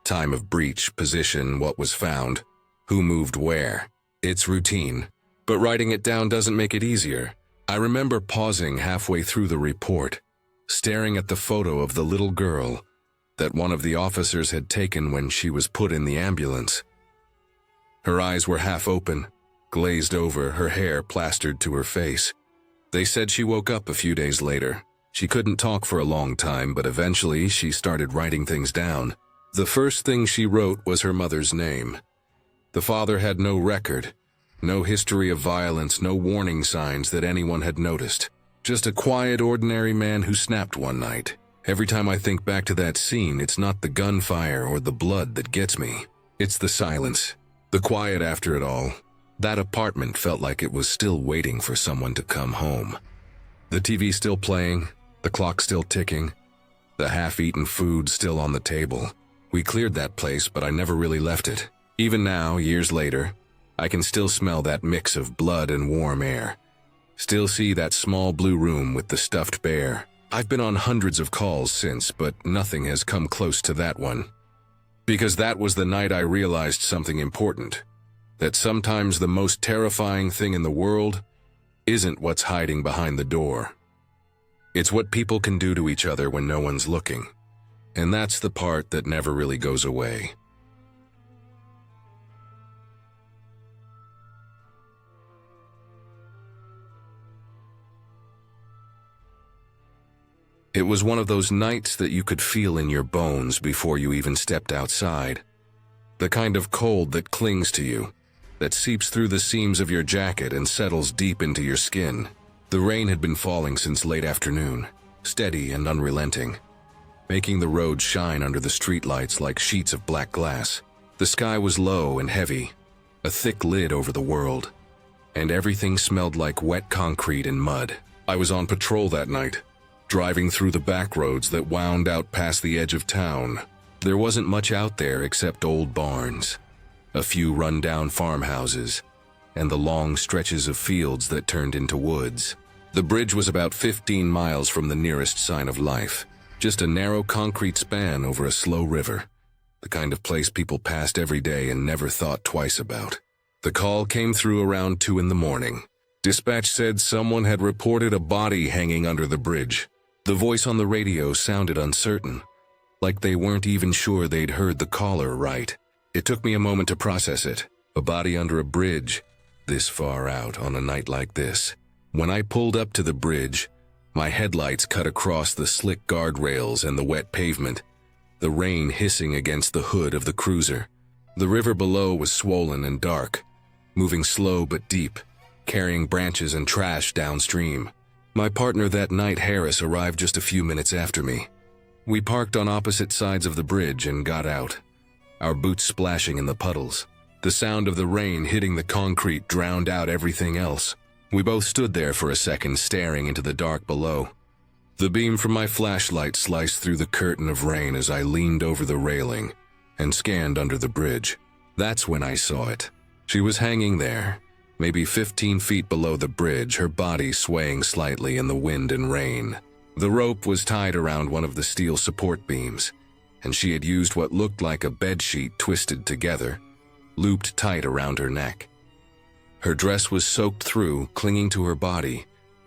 Time of breach, position, what was found, who moved where. It's routine, but writing it down doesn't make it easier. I remember pausing halfway through the report, staring at the photo of the little girl that one of the officers had taken when she was put in the ambulance. Her eyes were half open, glazed over, her hair plastered to her face. They said she woke up a few days later. She couldn't talk for a long time, but eventually she started writing things down. The first thing she wrote was her mother's name. The father had no record, no history of violence, no warning signs that anyone had noticed. Just a quiet, ordinary man who snapped one night. Every time I think back to that scene, it's not the gunfire or the blood that gets me. It's the silence, the quiet after it all. That apartment felt like it was still waiting for someone to come home. The TV still playing, the clock still ticking, the half-eaten food still on the table. We cleared that place, but I never really left it. Even now, years later, I can still smell that mix of blood and warm air. Still see that small blue room with the stuffed bear. I've been on hundreds of calls since, but nothing has come close to that one. Because that was the night I realized something important. That sometimes the most terrifying thing in the world isn't what's hiding behind the door. It's what people can do to each other when no one's looking. And that's the part that never really goes away. It was one of those nights that you could feel in your bones before you even stepped outside. The kind of cold that clings to you, that seeps through the seams of your jacket and settles deep into your skin. The rain had been falling since late afternoon, steady and unrelenting, making the roads shine under the streetlights like sheets of black glass. The sky was low and heavy, a thick lid over the world, and everything smelled like wet concrete and mud. I was on patrol that night, driving through the back roads that wound out past the edge of town. There wasn't much out there except old barns, a few run-down farmhouses, and the long stretches of fields that turned into woods. The bridge was about 15 miles from the nearest sign of life, just a narrow concrete span over a slow river, the kind of place people passed every day and never thought twice about. The call came through around 2 in the morning. Dispatch said someone had reported a body hanging under the bridge. The voice on the radio sounded uncertain, like they weren't even sure they'd heard the caller right. It took me a moment to process it. A body under a bridge, this far out on a night like this. When I pulled up to the bridge, my headlights cut across the slick guardrails and the wet pavement, the rain hissing against the hood of the cruiser. The river below was swollen and dark, moving slow but deep, carrying branches and trash downstream. My partner that night, Harris, arrived just a few minutes after me. We parked on opposite sides of the bridge and got out, our boots splashing in the puddles. The sound of the rain hitting the concrete drowned out everything else. We both stood there for a second, staring into the dark below. The beam from my flashlight sliced through the curtain of rain as I leaned over the railing and scanned under the bridge. That's when I saw it. She was hanging there, maybe 15 feet below the bridge, her body swaying slightly in the wind and rain. The rope was tied around one of the steel support beams, and she had used what looked like a bedsheet twisted together, looped tight around her neck. Her dress was soaked through, clinging to her body,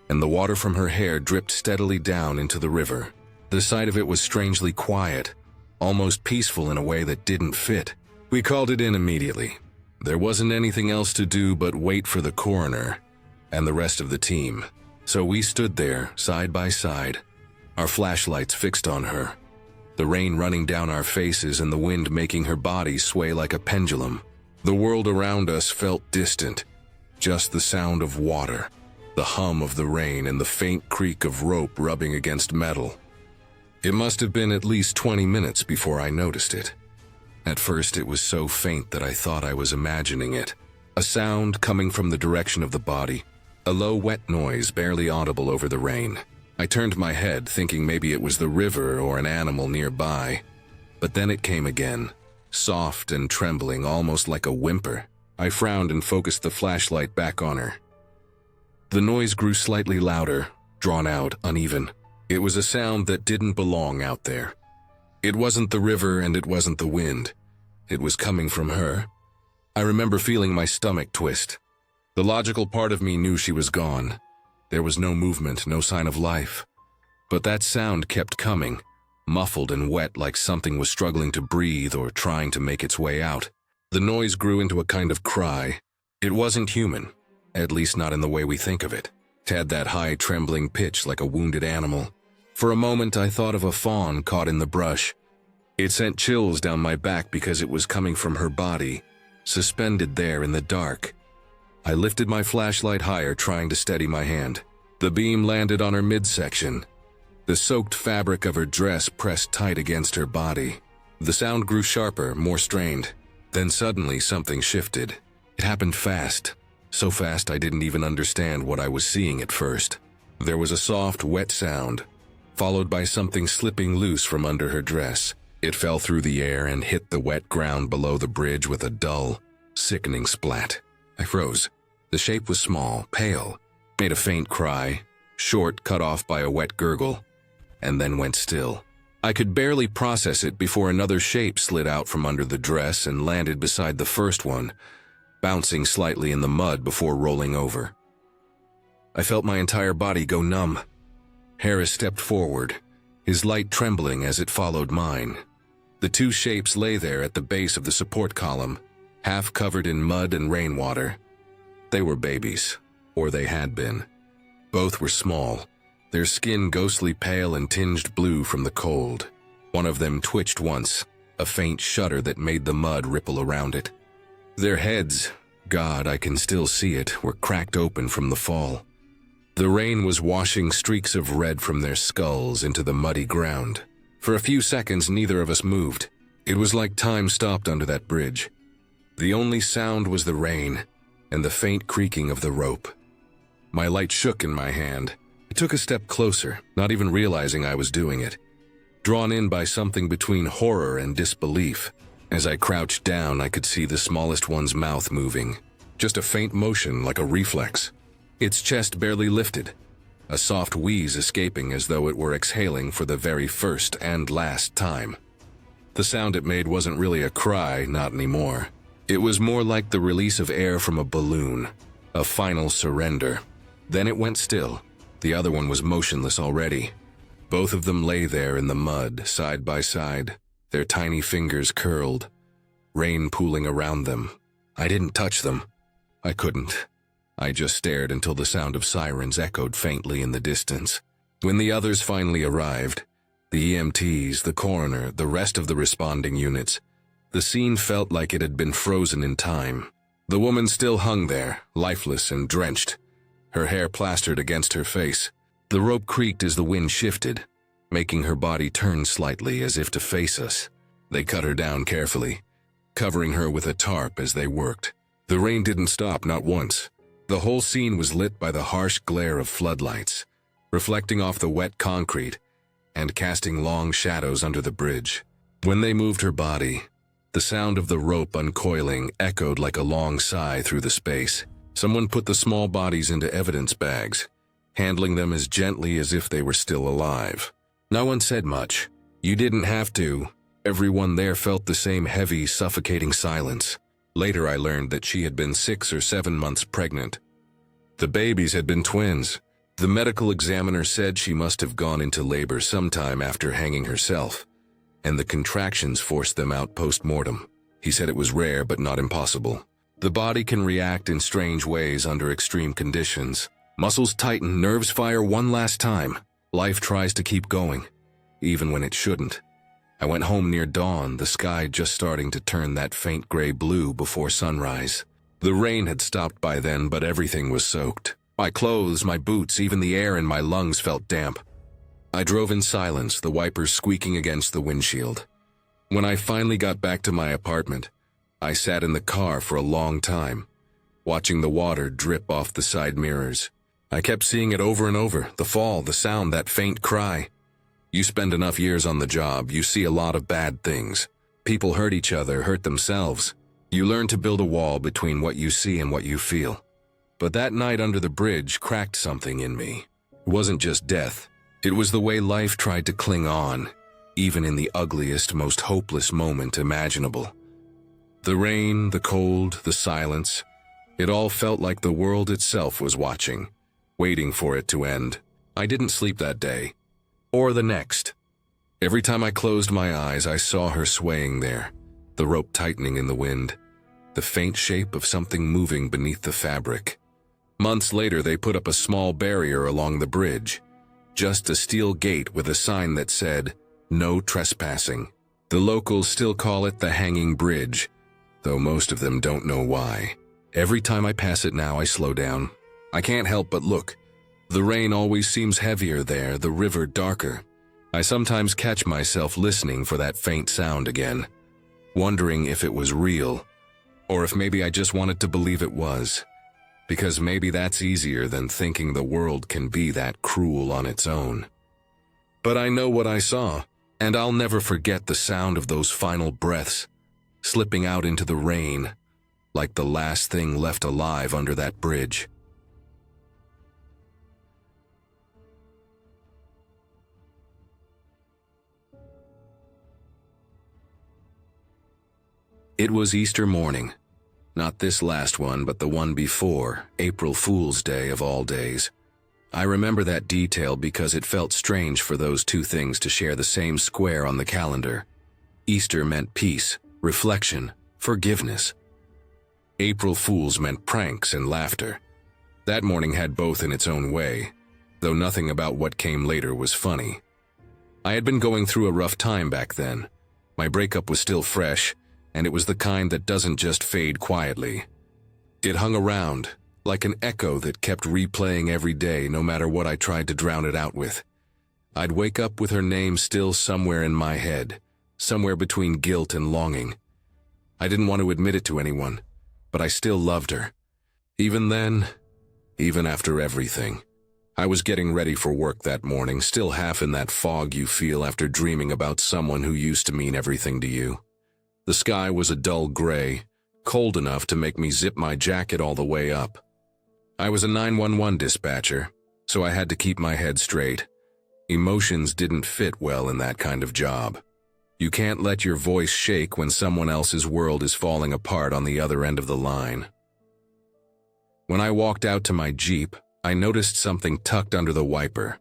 and the water from her hair dripped steadily down into the river. The sight of it was strangely quiet, almost peaceful in a way that didn't fit. We called it in immediately. There wasn't anything else to do but wait for the coroner and the rest of the team. So we stood there, side by side, our flashlights fixed on her, the rain running down our faces and the wind making her body sway like a pendulum. The world around us felt distant, just the sound of water, the hum of the rain, and the faint creak of rope rubbing against metal. It must have been at least 20 minutes before I noticed it. At first, it was so faint that I thought I was imagining it. A sound coming from the direction of the body, a low, wet noise barely audible over the rain. I turned my head, thinking maybe it was the river or an animal nearby. But then it came again, soft and trembling, almost like a whimper. I frowned and focused the flashlight back on her. The noise grew slightly louder, drawn out, uneven. It was a sound that didn't belong out there. It wasn't the river and it wasn't the wind. It was coming from her. I remember feeling my stomach twist. The logical part of me knew she was gone. There was no movement, no sign of life. But that sound kept coming, muffled and wet, like something was struggling to breathe or trying to make its way out. The noise grew into a kind of cry. It wasn't human, at least not in the way we think of it. It had that high, trembling pitch like a wounded animal. For a moment, I thought of a fawn caught in the brush. It sent chills down my back because it was coming from her body, suspended there in the dark. I lifted my flashlight higher, trying to steady my hand. The beam landed on her midsection. The soaked fabric of her dress pressed tight against her body. The sound grew sharper, more strained. Then suddenly something shifted. It happened fast. So fast I didn't even understand what I was seeing at first. There was a soft, wet sound, followed by something slipping loose from under her dress. It fell through the air and hit the wet ground below the bridge with a dull, sickening splat. I froze. The shape was small, pale, made a faint cry, short, cut off by a wet gurgle, and then went still. I could barely process it before another shape slid out from under the dress and landed beside the first one, bouncing slightly in the mud before rolling over. I felt my entire body go numb. Harris stepped forward, his light trembling as it followed mine. The two shapes lay there at the base of the support column, half covered in mud and rainwater. They were babies, or they had been. Both were small, their skin ghostly pale and tinged blue from the cold. One of them twitched once, a faint shudder that made the mud ripple around it. Their heads, God, I can still see it, were cracked open from the fall. The rain was washing streaks of red from their skulls into the muddy ground. For a few seconds, neither of us moved. It was like time stopped under that bridge. The only sound was the rain and the faint creaking of the rope. My light shook in my hand. I took a step closer, not even realizing I was doing it, drawn in by something between horror and disbelief. As I crouched down, I could see the smallest one's mouth moving, just a faint motion like a reflex. Its chest barely lifted, a soft wheeze escaping as though it were exhaling for the very first and last time. The sound it made wasn't really a cry, not anymore. It was more like the release of air from a balloon, a final surrender. Then it went still. The other one was motionless already. Both of them lay there in the mud, side by side, their tiny fingers curled, rain pooling around them. I didn't touch them. I couldn't. I just stared until the sound of sirens echoed faintly in the distance. When the others finally arrived, the EMTs, the coroner, the rest of the responding units, the scene felt like it had been frozen in time. The woman still hung there, lifeless and drenched, her hair plastered against her face. The rope creaked as the wind shifted, making her body turn slightly as if to face us. They cut her down carefully, covering her with a tarp as they worked. The rain didn't stop, not once. The whole scene was lit by the harsh glare of floodlights, reflecting off the wet concrete and casting long shadows under the bridge. When they moved her body, the sound of the rope uncoiling echoed like a long sigh through the space. Someone put the small bodies into evidence bags, handling them as gently as if they were still alive. No one said much. You didn't have to. Everyone there felt the same heavy, suffocating silence. Later I learned that she had been 6 or 7 months pregnant. The babies had been twins. The medical examiner said she must have gone into labor sometime after hanging herself, and the contractions forced them out post-mortem. He said it was rare but not impossible. The body can react in strange ways under extreme conditions. Muscles tighten, nerves fire one last time. Life tries to keep going, even when it shouldn't. I went home near dawn, the sky just starting to turn that faint gray blue before sunrise. The rain had stopped by then, but everything was soaked. My clothes, my boots, even the air in my lungs felt damp. I drove in silence, the wipers squeaking against the windshield. When I finally got back to my apartment, I sat in the car for a long time, watching the water drip off the side mirrors. I kept seeing it over and over, the fall, the sound, that faint cry. You spend enough years on the job, you see a lot of bad things. People hurt each other, hurt themselves. You learn to build a wall between what you see and what you feel. But that night under the bridge cracked something in me. It wasn't just death. It was the way life tried to cling on, even in the ugliest, most hopeless moment imaginable. The rain, the cold, the silence, it all felt like the world itself was watching, waiting for it to end. I didn't sleep that day, or the next. Every time I closed my eyes, I saw her swaying there, the rope tightening in the wind, the faint shape of something moving beneath the fabric. Months later, they put up a small barrier along the bridge, just a steel gate with a sign that said, "No trespassing." The locals still call it the Hanging Bridge, though most of them don't know why. Every time I pass it now, I slow down. I can't help but look. The rain always seems heavier there, the river darker. I sometimes catch myself listening for that faint sound again, wondering if it was real, or if maybe I just wanted to believe it was. Because maybe that's easier than thinking the world can be that cruel on its own. But I know what I saw, and I'll never forget the sound of those final breaths, slipping out into the rain, like the last thing left alive under that bridge. It was Easter morning. Not this last one, but the one before, April Fool's Day of all days. I remember that detail because it felt strange for those two things to share the same square on the calendar. Easter meant peace, reflection, forgiveness. April Fools meant pranks and laughter. That morning had both in its own way, though nothing about what came later was funny. I had been going through a rough time back then. My breakup was still fresh, and it was the kind that doesn't just fade quietly. It hung around, like an echo that kept replaying every day no matter what I tried to drown it out with. I'd wake up with her name still somewhere in my head, somewhere between guilt and longing. I didn't want to admit it to anyone, but I still loved her. Even then, even after everything. I was getting ready for work that morning, still half in that fog you feel after dreaming about someone who used to mean everything to you. The sky was a dull gray, cold enough to make me zip my jacket all the way up. I was a 911 dispatcher, so I had to keep my head straight. Emotions didn't fit well in that kind of job. You can't let your voice shake when someone else's world is falling apart on the other end of the line. When I walked out to my Jeep, I noticed something tucked under the wiper.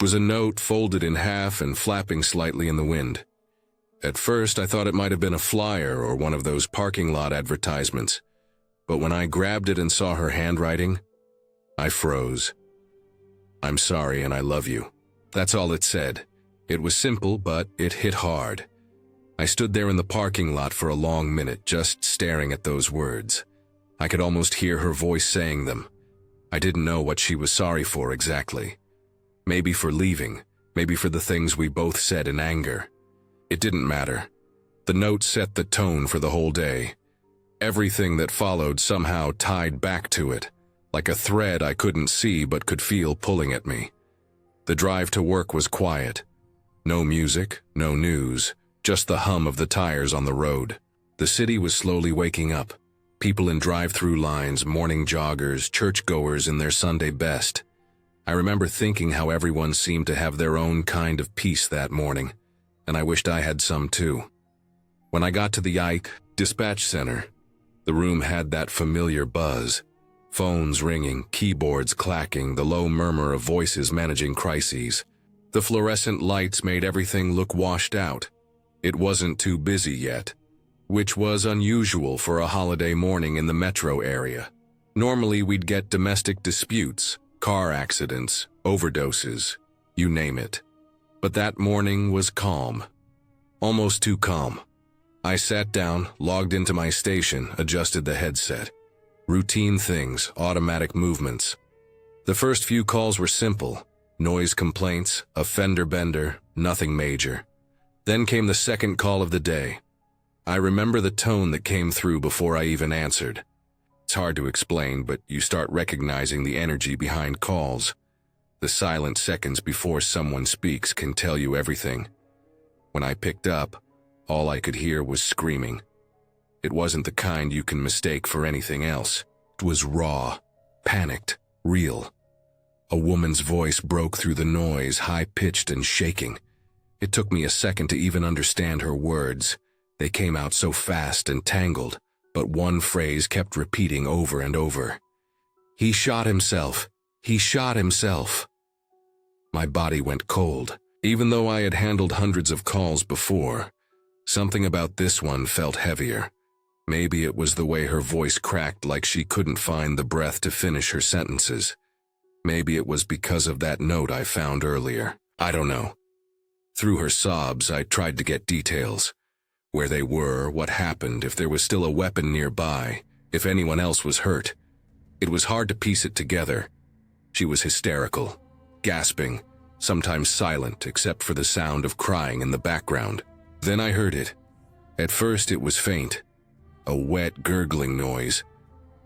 It was a note folded in half and flapping slightly in the wind. At first, I thought it might have been a flyer or one of those parking lot advertisements, but when I grabbed it and saw her handwriting, I froze. "I'm sorry and I love you." That's all it said. It was simple, but it hit hard. I stood there in the parking lot for a long minute, just staring at those words. I could almost hear her voice saying them. I didn't know what she was sorry for exactly. Maybe for leaving, maybe for the things we both said in anger. It didn't matter. The note set the tone for the whole day. Everything that followed somehow tied back to it, like a thread I couldn't see but could feel pulling at me. The drive to work was quiet. No music, no news, just the hum of the tires on the road. The city was slowly waking up. People in drive-through lines, morning joggers, churchgoers in their Sunday best. I remember thinking how everyone seemed to have their own kind of peace that morning, and I wished I had some too. When I got to the Ike dispatch center, the room had that familiar buzz. Phones ringing, keyboards clacking, the low murmur of voices managing crises. The fluorescent lights made everything look washed out. It wasn't too busy yet, which was unusual for a holiday morning in the metro area. Normally we'd get domestic disputes, car accidents, overdoses, you name it. But that morning was calm. Almost too calm. I sat down, logged into my station, adjusted the headset. Routine things, automatic movements. The first few calls were simple. Noise complaints, a fender bender, nothing major. Then came the second call of the day. I remember the tone that came through before I even answered. It's hard to explain, but you start recognizing the energy behind calls. The silent seconds before someone speaks can tell you everything. When I picked up, all I could hear was screaming. It wasn't the kind you can mistake for anything else. It was raw, panicked, real. A woman's voice broke through the noise, high-pitched and shaking. It took me a second to even understand her words. They came out so fast and tangled, but one phrase kept repeating over and over. He shot himself. He shot himself. My body went cold. Even though I had handled hundreds of calls before, something about this one felt heavier. Maybe it was the way her voice cracked like she couldn't find the breath to finish her sentences. Maybe it was because of that note I found earlier. I don't know. Through her sobs, I tried to get details. Where they were, what happened, if there was still a weapon nearby, if anyone else was hurt. It was hard to piece it together. She was hysterical, gasping, sometimes silent except for the sound of crying in the background. Then I heard it. At first it was faint, a wet, gurgling noise.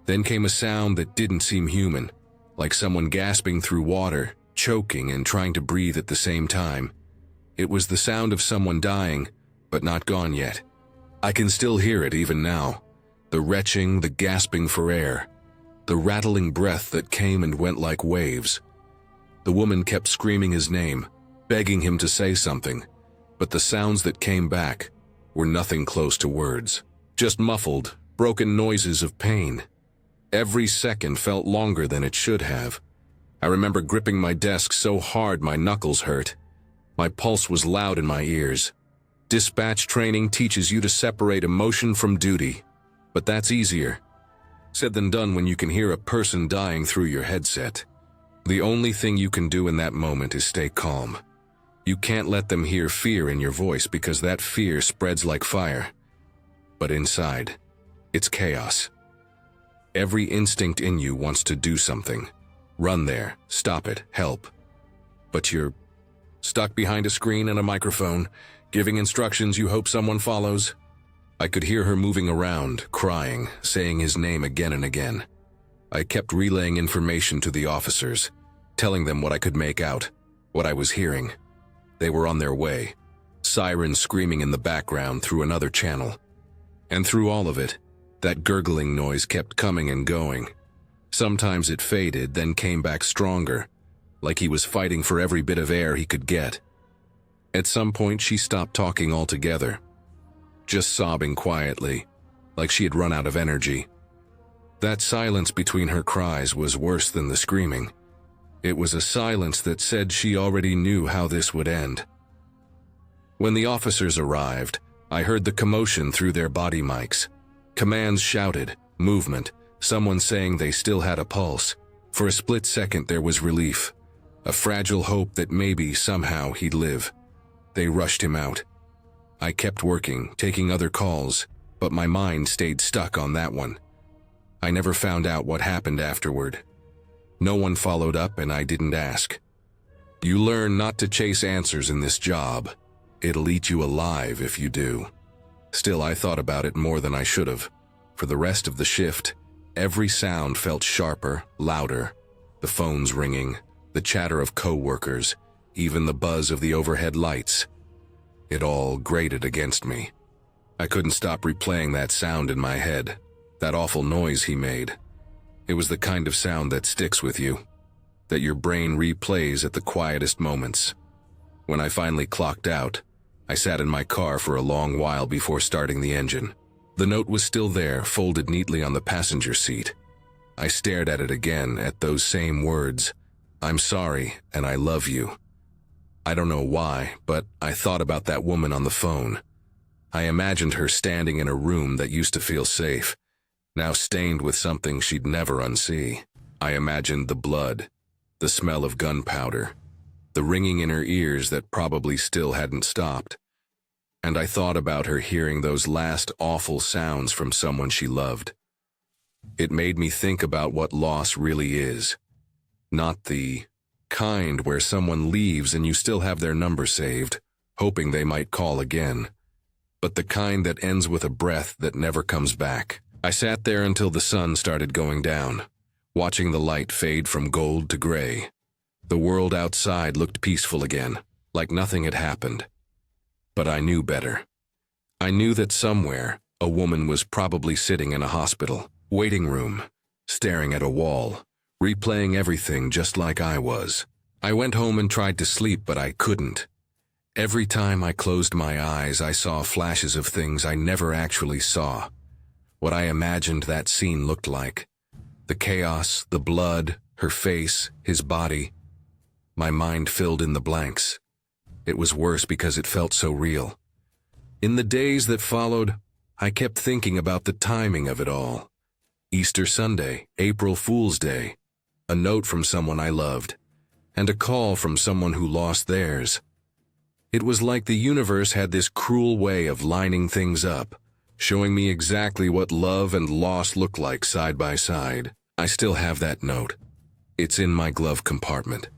Then came a sound that didn't seem human, like someone gasping through water, choking and trying to breathe at the same time. It was the sound of someone dying, but not gone yet. I can still hear it even now. The retching, the gasping for air, the rattling breath that came and went like waves. The woman kept screaming his name, begging him to say something, but the sounds that came back were nothing close to words. Just muffled, broken noises of pain. Every second felt longer than it should have. I remember gripping my desk so hard my knuckles hurt. My pulse was loud in my ears. Dispatch training teaches you to separate emotion from duty, but that's easier said than done when you can hear a person dying through your headset. The only thing you can do in that moment is stay calm. You can't let them hear fear in your voice because that fear spreads like fire. But inside, it's chaos. Every instinct in you wants to do something. Run there, stop it, help. But you're stuck behind a screen and a microphone, giving instructions you hope someone follows. I could hear her moving around, crying, saying his name again and again. I kept relaying information to the officers, telling them what I could make out, what I was hearing. They were on their way, sirens screaming in the background through another channel. And through all of it, that gurgling noise kept coming and going. Sometimes it faded, then came back stronger, like he was fighting for every bit of air he could get. At some point, she stopped talking altogether, just sobbing quietly, like she had run out of energy. That silence between her cries was worse than the screaming. It was a silence that said she already knew how this would end. When the officers arrived, I heard the commotion through their body mics. Commands shouted, movement, someone saying they still had a pulse. For a split second there was relief, a fragile hope that maybe, somehow, he'd live. They rushed him out. I kept working, taking other calls, but my mind stayed stuck on that one. I never found out what happened afterward. No one followed up and I didn't ask. You learn not to chase answers in this job. It'll eat you alive if you do. Still, I thought about it more than I should have. For the rest of the shift, every sound felt sharper, louder. The phones ringing, the chatter of co-workers, even the buzz of the overhead lights. It all grated against me. I couldn't stop replaying that sound in my head. That awful noise he made. It was the kind of sound that sticks with you, that your brain replays at the quietest moments. When I finally clocked out, I sat in my car for a long while before starting the engine. The note was still there, folded neatly on the passenger seat. I stared at it again, at those same words. I'm sorry, and I love you. I don't know why, but I thought about that woman on the phone. I imagined her standing in a room that used to feel safe, now stained with something she'd never unsee. I imagined the blood, the smell of gunpowder, the ringing in her ears that probably still hadn't stopped. And I thought about her hearing those last awful sounds from someone she loved. It made me think about what loss really is. Not the kind where someone leaves and you still have their number saved, hoping they might call again, but the kind that ends with a breath that never comes back. I sat there until the sun started going down, watching the light fade from gold to gray. The world outside looked peaceful again, like nothing had happened. But I knew better. I knew that somewhere, a woman was probably sitting in a hospital, waiting room, staring at a wall, replaying everything just like I was. I went home and tried to sleep, but I couldn't. Every time I closed my eyes, I saw flashes of things I never actually saw. What I imagined that scene looked like. The chaos, the blood, her face, his body. My mind filled in the blanks. It was worse because it felt so real. In the days that followed, I kept thinking about the timing of it all. Easter Sunday, April Fool's Day, a note from someone I loved, and a call from someone who lost theirs. It was like the universe had this cruel way of lining things up, showing me exactly what love and loss look like side by side. I still have that note. It's in my glove compartment.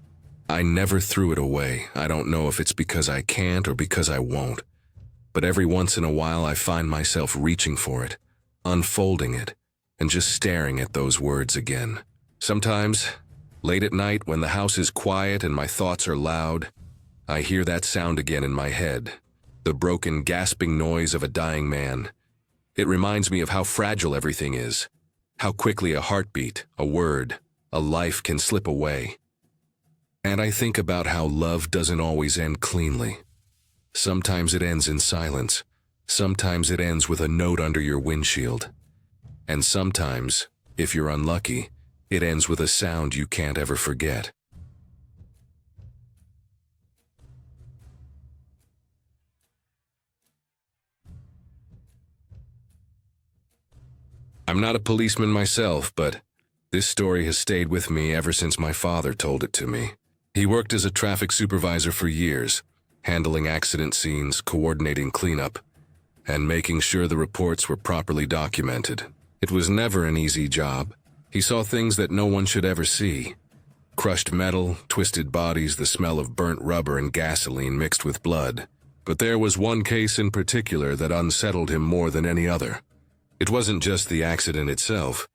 I never threw it away. I don't know if it's because I can't or because I won't. But every once in a while I find myself reaching for it, unfolding it, and just staring at those words again. Sometimes, late at night when the house is quiet and my thoughts are loud, I hear that sound again in my head, the broken, gasping noise of a dying man. It reminds me of how fragile everything is, how quickly a heartbeat, a word, a life can slip away. And I think about how love doesn't always end cleanly. Sometimes it ends in silence. Sometimes it ends with a note under your windshield. And sometimes, if you're unlucky, it ends with a sound you can't ever forget. I'm not a policeman myself, but this story has stayed with me ever since my father told it to me. He worked as a traffic supervisor for years, handling accident scenes, coordinating cleanup, and making sure the reports were properly documented. It was never an easy job. He saw things that no one should ever see. Crushed metal, twisted bodies, the smell of burnt rubber and gasoline mixed with blood. But there was one case in particular that unsettled him more than any other. It wasn't just the accident itself,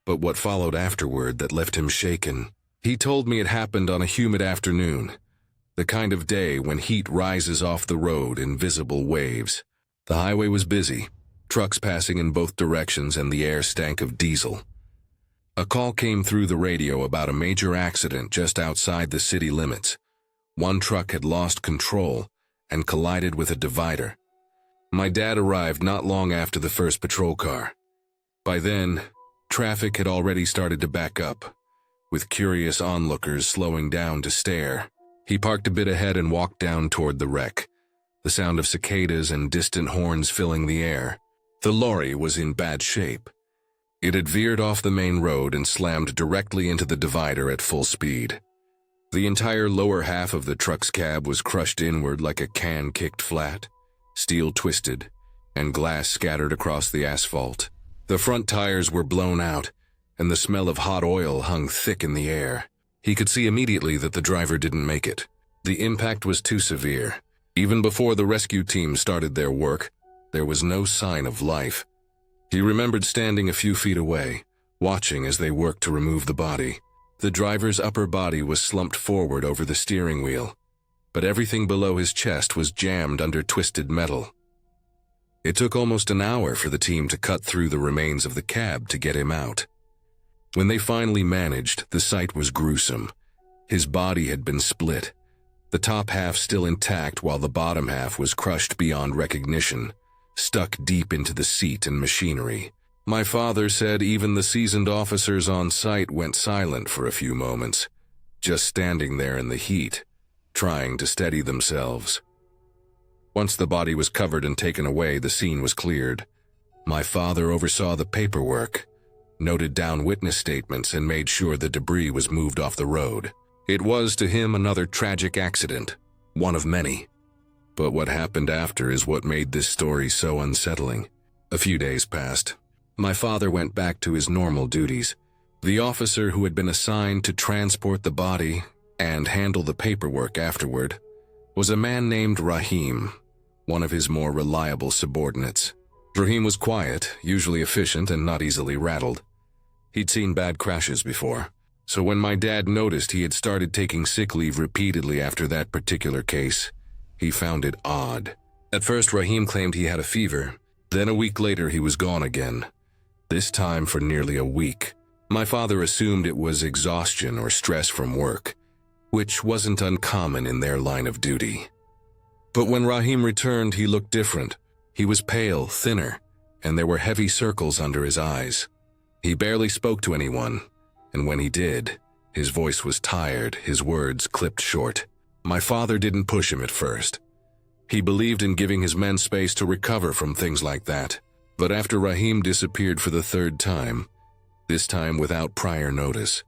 but what followed afterward that left him shaken. He told me it happened on a humid afternoon, the kind of day when heat rises off the road in visible waves. The highway was busy, trucks passing in both directions, and the air stank of diesel. A call came through the radio about a major accident just outside the city limits. One truck had lost control and collided with a divider. My dad arrived not long after the first patrol car. By then, traffic had already started to back up, with curious onlookers slowing down to stare. He parked a bit ahead and walked down toward the wreck, the sound of cicadas and distant horns filling the air. The lorry was in bad shape. It had veered off the main road and slammed directly into the divider at full speed. The entire lower half of the truck's cab was crushed inward like a can kicked flat, steel twisted, and glass scattered across the asphalt. The front tires were blown out, and the smell of hot oil hung thick in the air. He could see immediately that the driver didn't make it. The impact was too severe. Even before the rescue team started their work, there was no sign of life. He remembered standing a few feet away, watching as they worked to remove the body. The driver's upper body was slumped forward over the steering wheel, but everything below his chest was jammed under twisted metal. It took almost an hour for the team to cut through the remains of the cab to get him out. When they finally managed, the sight was gruesome. His body had been split, the top half still intact while the bottom half was crushed beyond recognition, stuck deep into the seat and machinery. My father said even the seasoned officers on site went silent for a few moments, just standing there in the heat, trying to steady themselves. Once the body was covered and taken away, the scene was cleared. My father oversaw the paperwork, noted down witness statements, and made sure the debris was moved off the road. It was to him another tragic accident, one of many. But what happened after is what made this story so unsettling. A few days passed. My father went back to his normal duties. The officer who had been assigned to transport the body and handle the paperwork afterward was a man named Rahim, one of his more reliable subordinates. Rahim was quiet, usually efficient, and not easily rattled. He'd seen bad crashes before, so when my dad noticed he had started taking sick leave repeatedly after that particular case, he found it odd. At first, Rahim claimed he had a fever. Then a week later, he was gone again, this time for nearly a week. My father assumed it was exhaustion or stress from work, which wasn't uncommon in their line of duty. But when Rahim returned, he looked different. He was pale, thinner, and there were heavy circles under his eyes. He barely spoke to anyone, and when he did, his voice was tired, his words clipped short. My father didn't push him at first. He believed in giving his men space to recover from things like that. But after Rahim disappeared for the third time, this time without prior notice,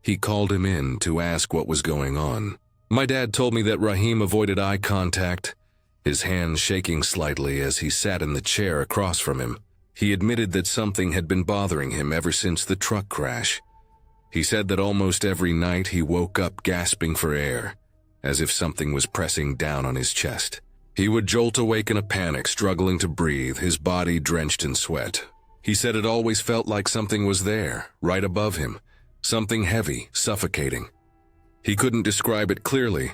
he called him in to ask what was going on. My dad told me that Rahim avoided eye contact, his hands shaking slightly as he sat in the chair across from him. He admitted that something had been bothering him ever since the truck crash. He said that almost every night he woke up gasping for air, as if something was pressing down on his chest. He would jolt awake in a panic, struggling to breathe, his body drenched in sweat. He said it always felt like something was there, right above him, something heavy, suffocating. He couldn't describe it clearly,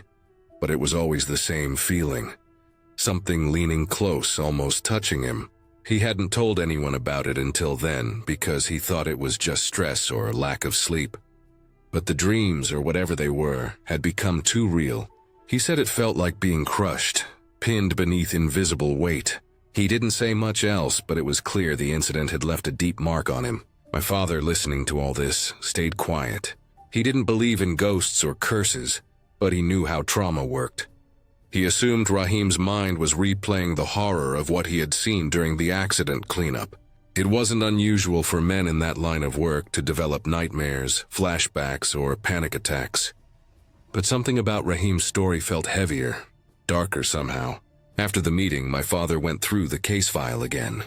but it was always the same feeling. Something leaning close, almost touching him. He hadn't told anyone about it until then because he thought it was just stress or lack of sleep. But the dreams, or whatever they were, had become too real. He said it felt like being crushed, pinned beneath invisible weight. He didn't say much else, but it was clear the incident had left a deep mark on him. My father, listening to all this, stayed quiet. He didn't believe in ghosts or curses, but he knew how trauma worked. He assumed Rahim's mind was replaying the horror of what he had seen during the accident cleanup. It wasn't unusual for men in that line of work to develop nightmares, flashbacks, or panic attacks. But something about Rahim's story felt heavier, darker somehow. After the meeting, my father went through the case file again.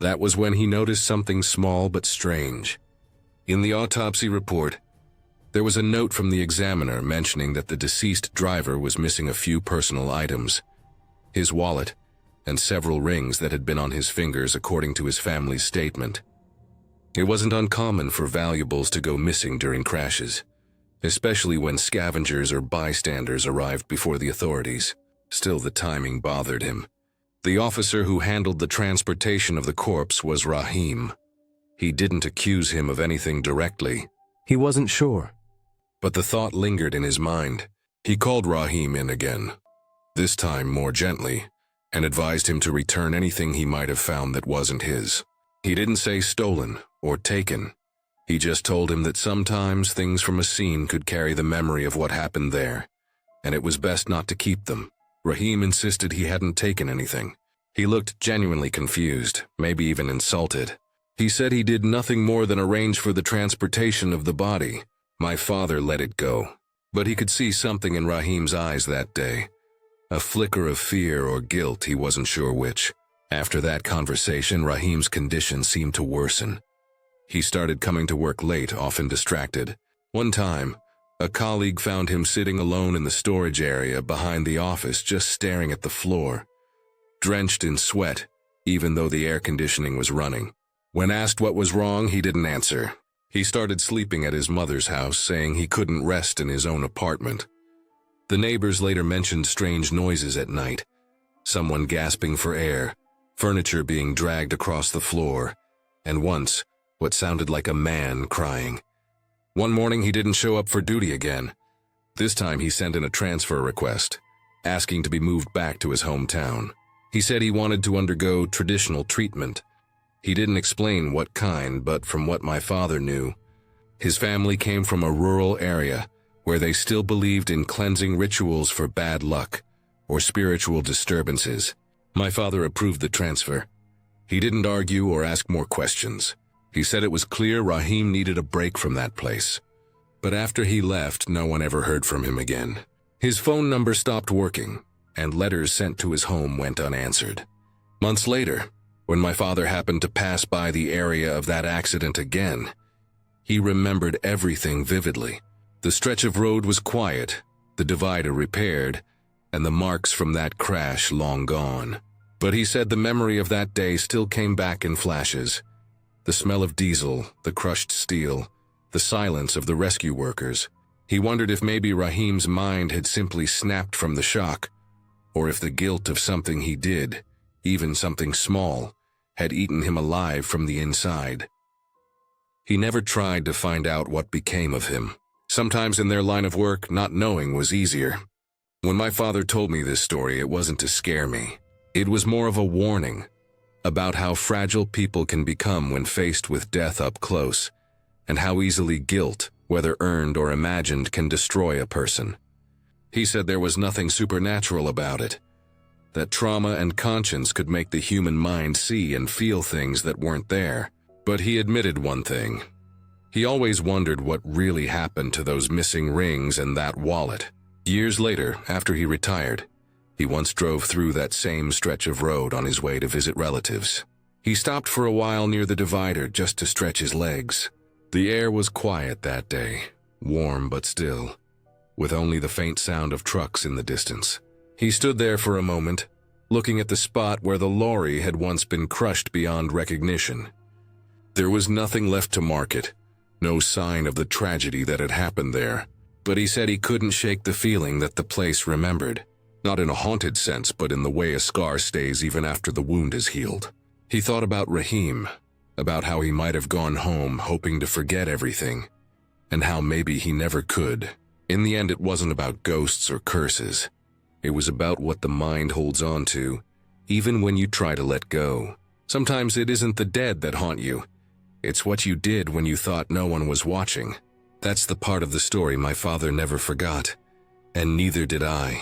That was when he noticed something small but strange. In the autopsy report, there was a note from the examiner mentioning that the deceased driver was missing a few personal items, his wallet, and several rings that had been on his fingers according to his family's statement. It wasn't uncommon for valuables to go missing during crashes, especially when scavengers or bystanders arrived before the authorities. Still, the timing bothered him. The officer who handled the transportation of the corpse was Rahim. He didn't accuse him of anything directly. He wasn't sure. But the thought lingered in his mind. He called Rahim in again, this time more gently, and advised him to return anything he might have found that wasn't his. He didn't say stolen or taken. He just told him that sometimes things from a scene could carry the memory of what happened there, and it was best not to keep them. Rahim insisted he hadn't taken anything. He looked genuinely confused, maybe even insulted. He said he did nothing more than arrange for the transportation of the body. My father let it go, but he could see something in Rahim's eyes that day. A flicker of fear or guilt, he wasn't sure which. After that conversation, Rahim's condition seemed to worsen. He started coming to work late, often distracted. One time, a colleague found him sitting alone in the storage area behind the office, just staring at the floor, drenched in sweat, even though the air conditioning was running. When asked what was wrong, he didn't answer. He started sleeping at his mother's house, saying he couldn't rest in his own apartment. The neighbors later mentioned strange noises at night, someone gasping for air, furniture being dragged across the floor, and once, what sounded like a man crying. One morning he didn't show up for duty again. This time he sent in a transfer request, asking to be moved back to his hometown. He said he wanted to undergo traditional treatment. He didn't explain what kind, but from what my father knew, his family came from a rural area where they still believed in cleansing rituals for bad luck or spiritual disturbances. My father approved the transfer. He didn't argue or ask more questions. He said it was clear Rahim needed a break from that place. But after he left, no one ever heard from him again. His phone number stopped working, and letters sent to his home went unanswered. Months later, when my father happened to pass by the area of that accident again, he remembered everything vividly. The stretch of road was quiet, the divider repaired, and the marks from that crash long gone. But he said the memory of that day still came back in flashes. The smell of diesel, the crushed steel, the silence of the rescue workers. He wondered if maybe Rahim's mind had simply snapped from the shock, or if the guilt of something he did, even something small, had eaten him alive from the inside. He never tried to find out what became of him. Sometimes in their line of work, not knowing was easier. When my father told me this story, it wasn't to scare me. It was more of a warning about how fragile people can become when faced with death up close, and how easily guilt, whether earned or imagined, can destroy a person. He said there was nothing supernatural about it, that trauma and conscience could make the human mind see and feel things that weren't there. But he admitted one thing. He always wondered what really happened to those missing rings and that wallet. Years later, after he retired, he once drove through that same stretch of road on his way to visit relatives. He stopped for a while near the divider just to stretch his legs. The air was quiet that day, warm but still, with only the faint sound of trucks in the distance. He stood there for a moment, looking at the spot where the lorry had once been crushed beyond recognition. There was nothing left to mark it, no sign of the tragedy that had happened there, but he said he couldn't shake the feeling that the place remembered. Not in a haunted sense, but in the way a scar stays even after the wound is healed. He thought about Rahim, about how he might have gone home hoping to forget everything, and how maybe he never could. In the end, it wasn't about ghosts or curses. It was about what the mind holds on to, even when you try to let go. Sometimes it isn't the dead that haunt you. It's what you did when you thought no one was watching. That's the part of the story my father never forgot, and neither did I.